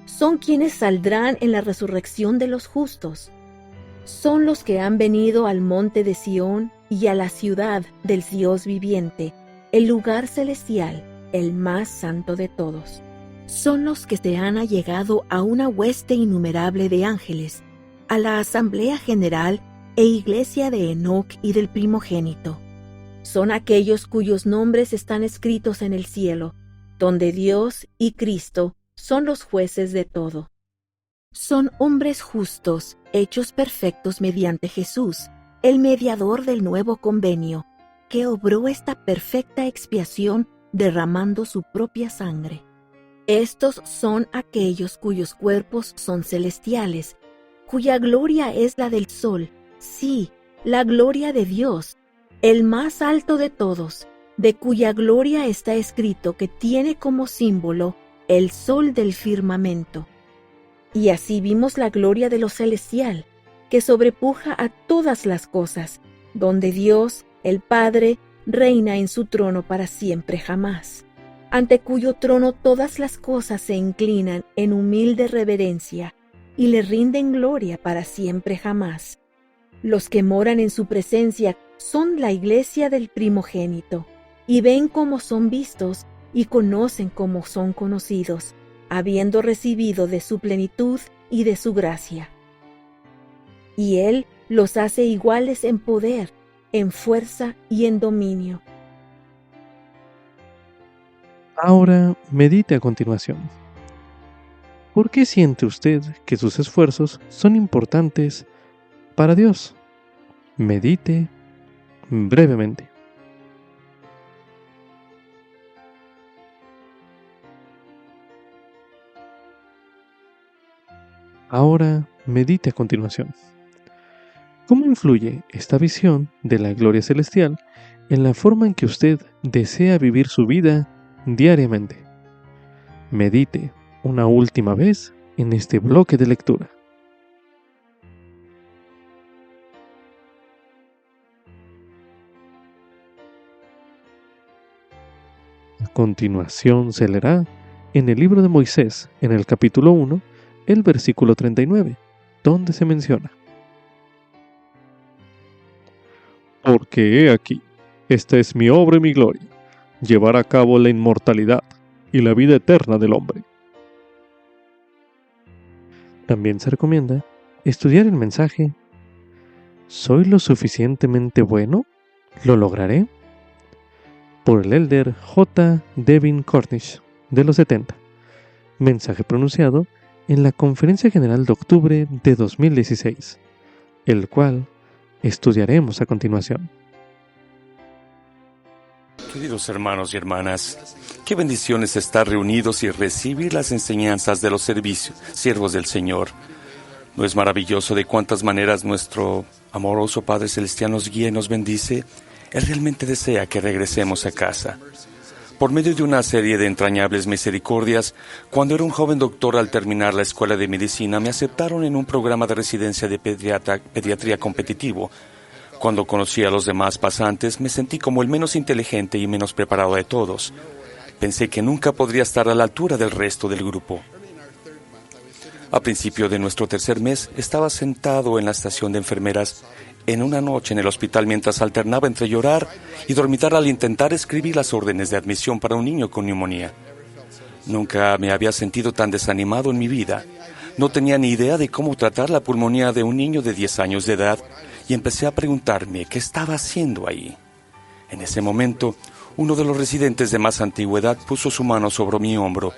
Son quienes saldrán en la resurrección de los justos. Son los que han venido al monte de Sión y a la ciudad del Dios viviente, el lugar celestial, el más santo de todos. son los que se han allegado a una hueste innumerable de ángeles, a la asamblea general e iglesia de Enoc y del primogénito. Son aquellos cuyos nombres están escritos en el cielo, donde Dios y Cristo son los jueces de todo. Son hombres justos, hechos perfectos mediante Jesús, el mediador del nuevo convenio, que obró esta perfecta expiación derramando su propia sangre. Estos son aquellos cuyos cuerpos son celestiales, cuya gloria es la del sol, sí, la gloria de Dios, el más alto de todos, de cuya gloria está escrito que tiene como símbolo el sol del firmamento. Y así vimos la gloria de lo celestial, que sobrepuja a todas las cosas, donde Dios, el Padre, reina en su trono para siempre jamás, ante cuyo trono todas las cosas se inclinan en humilde reverencia y le rinden gloria para siempre jamás. Los que moran en su presencia son la iglesia del primogénito, y ven cómo son vistos y conocen cómo son conocidos, habiendo recibido de su plenitud y de su gracia. Y Él los hace iguales en poder, en fuerza y en dominio. Ahora medite a continuación. ¿Por qué siente usted que sus esfuerzos son importantes para Dios? Medite brevemente. Ahora medite a continuación. ¿Cómo influye esta visión de la gloria celestial en la forma en que usted desea vivir su vida diariamente? Medite una última vez en este bloque de lectura. A continuación se leerá en el libro de Moisés, en el capítulo 1, el versículo 39, donde se menciona: Porque he aquí, esta es mi obra y mi gloria, llevar a cabo la inmortalidad y la vida eterna del hombre. También se recomienda estudiar el mensaje: ¿Soy lo suficientemente bueno? ¿Lo lograré? Por el elder J. Devin Cornish, de los 70. Mensaje pronunciado en la Conferencia General de octubre de 2016, el cual estudiaremos a continuación. Queridos hermanos y hermanas, qué bendición es estar reunidos y recibir las enseñanzas de los siervos del Señor. ¿No es maravilloso de cuántas maneras nuestro amoroso Padre Celestial nos guía y nos bendice? Él realmente desea que regresemos a casa. Por medio de una serie de entrañables misericordias, cuando era un joven doctor al terminar la escuela de medicina, me aceptaron en un programa de residencia de pediatría competitivo. Cuando conocí a los demás pasantes, me sentí como el menos inteligente y menos preparado de todos. Pensé que nunca podría estar a la altura del resto del grupo. A principio de nuestro tercer mes, estaba sentado en la estación de enfermeras en una noche en el hospital mientras alternaba entre llorar y dormitar al intentar escribir las órdenes de admisión para un niño con neumonía. Nunca me había sentido tan desanimado en mi vida. No tenía ni idea de cómo tratar la pulmonía de un niño de 10 años de edad y empecé a preguntarme qué estaba haciendo ahí. En ese momento, uno de los residentes de más antigüedad puso su mano sobre mi hombro.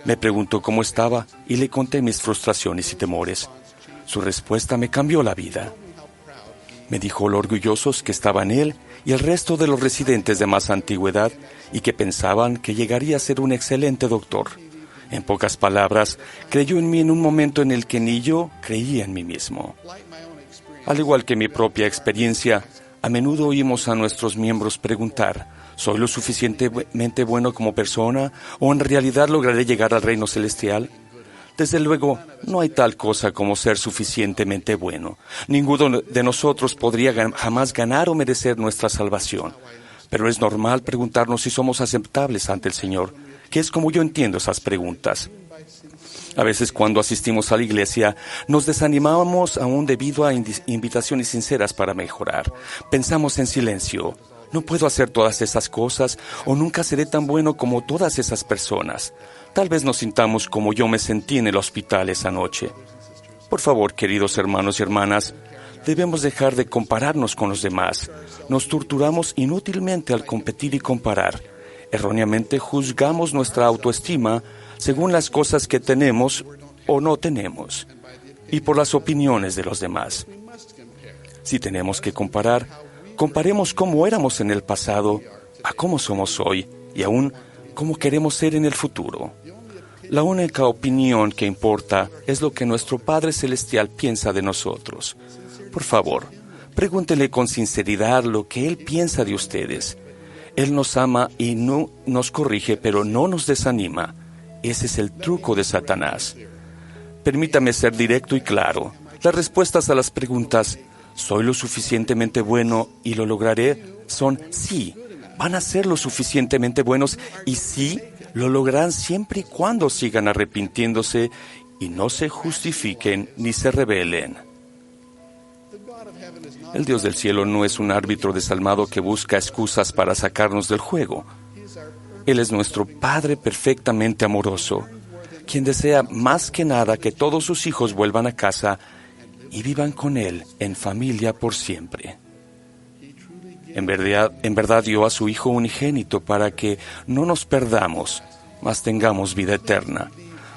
Me preguntó cómo estaba y le conté mis frustraciones y temores. Su respuesta me cambió la vida. Me dijo lo orgullosos que estaban él y el resto de los residentes de más antigüedad y que pensaban que llegaría a ser un excelente doctor. En pocas palabras, creyó en mí en un momento en el que ni yo creía en mí mismo. Al igual que mi propia experiencia, a menudo oímos a nuestros miembros preguntar: ¿soy lo suficientemente bueno como persona o en realidad lograré llegar al reino celestial? Desde luego, no hay tal cosa como ser suficientemente bueno. Ninguno de nosotros podría jamás ganar o merecer nuestra salvación. Pero es normal preguntarnos si somos aceptables ante el Señor, que es como yo entiendo esas preguntas. A veces cuando asistimos a la iglesia, nos desanimamos aún debido a invitaciones sinceras para mejorar. Pensamos en silencio: No puedo hacer todas esas cosas o nunca seré tan bueno como todas esas personas. Tal vez nos sintamos como yo me sentí en el hospital esa noche. Por favor, queridos hermanos y hermanas, debemos dejar de compararnos con los demás. Nos torturamos inútilmente al competir y comparar. Erróneamente juzgamos nuestra autoestima según las cosas que tenemos o no tenemos y por las opiniones de los demás. Si tenemos que comparar, comparemos cómo éramos en el pasado a cómo somos hoy y aún cómo queremos ser en el futuro. La única opinión que importa es lo que nuestro Padre Celestial piensa de nosotros. Por favor, pregúntele con sinceridad lo que Él piensa de ustedes. Él nos ama y no nos corrige, pero no nos desanima. Ese es el truco de Satanás. Permítame ser directo y claro. Las respuestas a las preguntas ¿soy lo suficientemente bueno y lo lograré? Son sí. Van a ser lo suficientemente buenos y sí, lo lograrán siempre y cuando sigan arrepintiéndose y no se justifiquen ni se rebelen. El Dios del cielo no es un árbitro desalmado que busca excusas para sacarnos del juego. Él es nuestro Padre perfectamente amoroso, quien desea más que nada que todos sus hijos vuelvan a casa y vivan con Él en familia por siempre. En verdad dio a su Hijo unigénito para que no nos perdamos, mas tengamos vida eterna.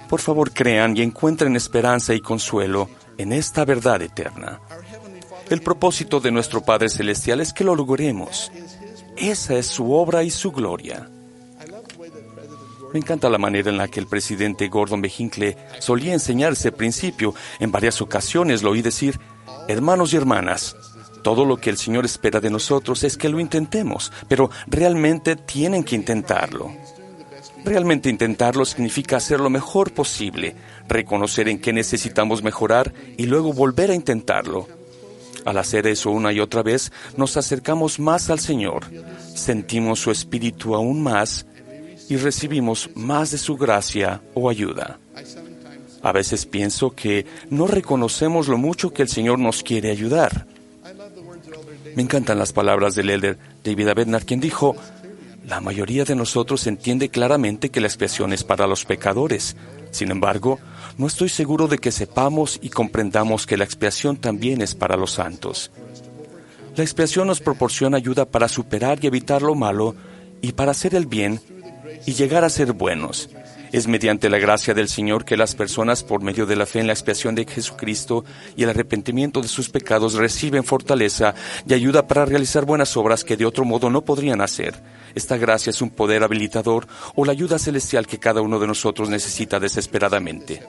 Por favor, crean y encuentren esperanza y consuelo en esta verdad eterna. El propósito de nuestro Padre Celestial es que lo logremos. Esa es su obra y su gloria. Me encanta la manera en la que el presidente Gordon B. Hinckley solía enseñar ese principio. En varias ocasiones lo oí decir: hermanos y hermanas, todo lo que el Señor espera de nosotros es que lo intentemos, pero realmente tienen que intentarlo. Realmente intentarlo significa hacer lo mejor posible, reconocer en qué necesitamos mejorar y luego volver a intentarlo. Al hacer eso una y otra vez, nos acercamos más al Señor, sentimos su Espíritu aún más y recibimos más de su gracia o ayuda. A veces pienso que no reconocemos lo mucho que el Señor nos quiere ayudar. Me encantan las palabras del elder David Abednar, quien dijo: la mayoría de nosotros entiende claramente que la expiación es para los pecadores. Sin embargo, no estoy seguro de que sepamos y comprendamos que la expiación también es para los santos. La expiación nos proporciona ayuda para superar y evitar lo malo y para hacer el bien y llegar a ser buenos. Es mediante la gracia del Señor que las personas, por medio de la fe en la expiación de Jesucristo y el arrepentimiento de sus pecados, reciben fortaleza y ayuda para realizar buenas obras que de otro modo no podrían hacer. Esta gracia es un poder habilitador o la ayuda celestial que cada uno de nosotros necesita desesperadamente.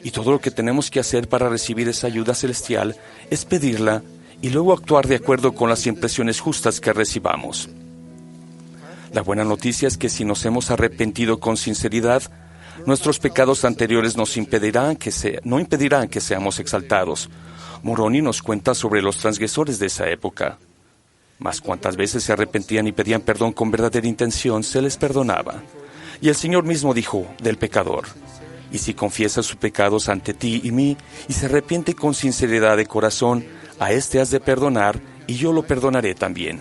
Y todo lo que tenemos que hacer para recibir esa ayuda celestial es pedirla y luego actuar de acuerdo con las impresiones justas que recibamos. La buena noticia es que si nos hemos arrepentido con sinceridad, nuestros pecados anteriores no impedirán que seamos exaltados. Moroni nos cuenta sobre los transgresores de esa época. Mas cuantas veces se arrepentían y pedían perdón con verdadera intención, se les perdonaba. Y el Señor mismo dijo del pecador: y si confiesa sus pecados ante ti y mí, y se arrepiente con sinceridad de corazón, a éste has de perdonar, y yo lo perdonaré también.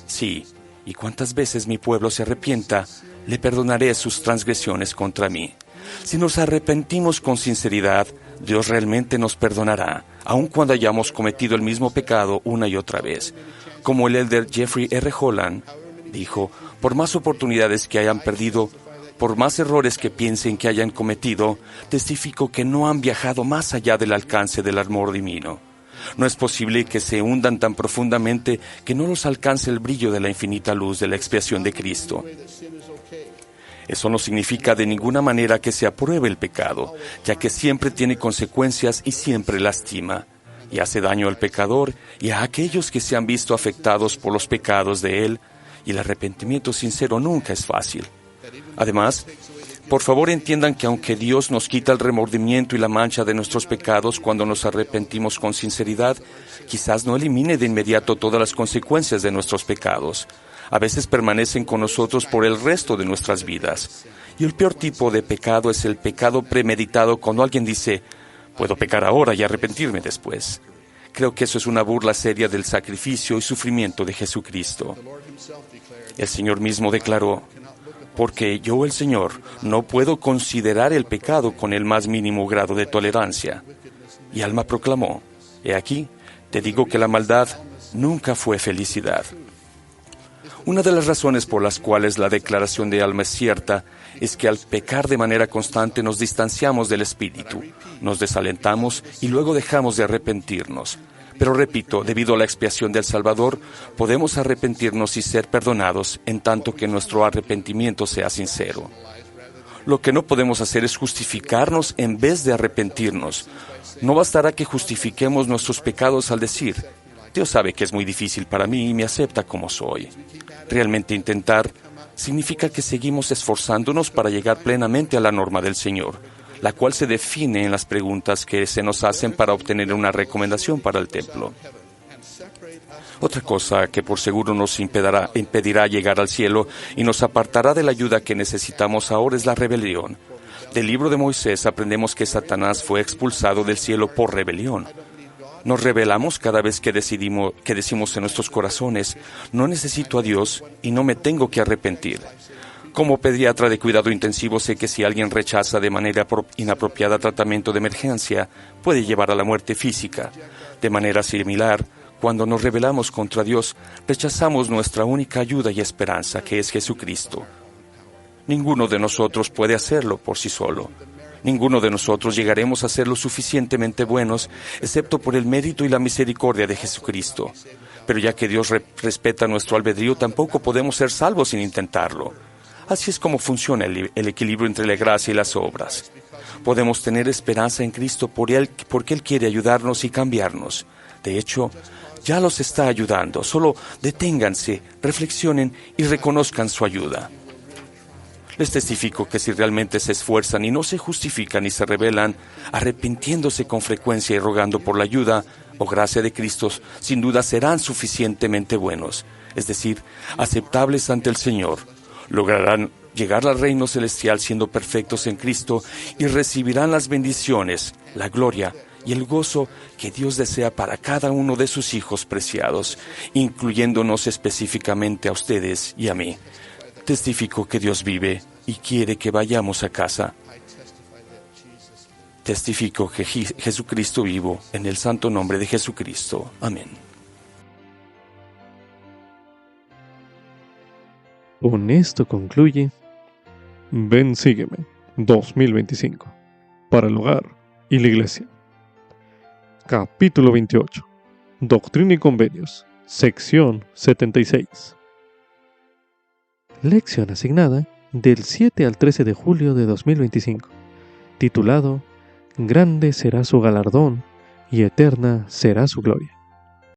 Sí, y cuantas veces mi pueblo se arrepienta, le perdonaré sus transgresiones contra mí. Si nos arrepentimos con sinceridad, Dios realmente nos perdonará, aun cuando hayamos cometido el mismo pecado una y otra vez. Como el elder Jeffrey R. Holland dijo: por más oportunidades que hayan perdido, por más errores que piensen que hayan cometido, testifico que no han viajado más allá del alcance del amor divino. No es posible que se hundan tan profundamente que no los alcance el brillo de la infinita luz de la expiación de Cristo. Eso no significa de ninguna manera que se apruebe el pecado, ya que siempre tiene consecuencias y siempre lastima, y hace daño al pecador y a aquellos que se han visto afectados por los pecados de él, y el arrepentimiento sincero nunca es fácil. Además, por favor entiendan que aunque Dios nos quita el remordimiento y la mancha de nuestros pecados cuando nos arrepentimos con sinceridad, quizás no elimine de inmediato todas las consecuencias de nuestros pecados. A veces permanecen con nosotros por el resto de nuestras vidas. Y el peor tipo de pecado es el pecado premeditado, cuando alguien dice: puedo pecar ahora y arrepentirme después. creo que eso es una burla seria del sacrificio y sufrimiento de Jesucristo. El Señor mismo declaró: porque yo, el Señor, no puedo considerar el pecado con el más mínimo grado de tolerancia. Y Alma proclamó: he aquí, te digo que la maldad nunca fue felicidad. Una de las razones por las cuales la declaración de Alma es cierta es que al pecar de manera constante nos distanciamos del Espíritu, nos desalentamos y luego dejamos de arrepentirnos. Pero repito, debido a la expiación del Salvador, podemos arrepentirnos y ser perdonados en tanto que nuestro arrepentimiento sea sincero. Lo que no podemos hacer es justificarnos en vez de arrepentirnos. No bastará que justifiquemos nuestros pecados al decir: Dios sabe que es muy difícil para mí y me acepta como soy. Realmente intentar significa que seguimos esforzándonos para llegar plenamente a la norma del Señor, la cual se define en las preguntas que se nos hacen para obtener una recomendación para el templo. Otra cosa que por seguro nos impedirá llegar al cielo y nos apartará de la ayuda que necesitamos ahora es la rebelión. Del libro de Moisés aprendemos que Satanás fue expulsado del cielo por rebelión. Nos rebelamos cada vez que decimos en nuestros corazones: no necesito a Dios y no me tengo que arrepentir. Como pediatra de cuidado intensivo sé que si alguien rechaza de manera inapropiada tratamiento de emergencia, puede llevar a la muerte física. De manera similar, cuando nos rebelamos contra Dios, rechazamos nuestra única ayuda y esperanza, que es Jesucristo. Ninguno de nosotros puede hacerlo por sí solo. Ninguno de nosotros llegaremos a ser lo suficientemente buenos, excepto por el mérito y la misericordia de Jesucristo. Pero ya que Dios respeta nuestro albedrío, tampoco podemos ser salvos sin intentarlo. Así es como funciona el equilibrio entre la gracia y las obras. Podemos tener esperanza en Cristo porque Él quiere ayudarnos y cambiarnos. De hecho, ya los está ayudando. Solo deténganse, reflexionen y reconozcan su ayuda. Les testifico que si realmente se esfuerzan y no se justifican y se rebelan, arrepintiéndose con frecuencia y rogando por la ayuda o gracia de Cristo, sin duda serán suficientemente buenos, es decir, aceptables ante el Señor. Lograrán llegar al reino celestial siendo perfectos en Cristo y recibirán las bendiciones, la gloria y el gozo que Dios desea para cada uno de sus hijos preciados, incluyéndonos específicamente a ustedes y a mí. Testifico que Dios vive y quiere que vayamos a casa. Testifico que Jesucristo vivo, en el santo nombre de Jesucristo. Amén. Con esto concluye Ven, sígueme 2025 para el hogar y la iglesia. Capítulo 28. Doctrina y Convenios. Sección 76. Lección asignada del 7 al 13 de julio de 2025, titulado Grande será su galardón y eterna será su gloria.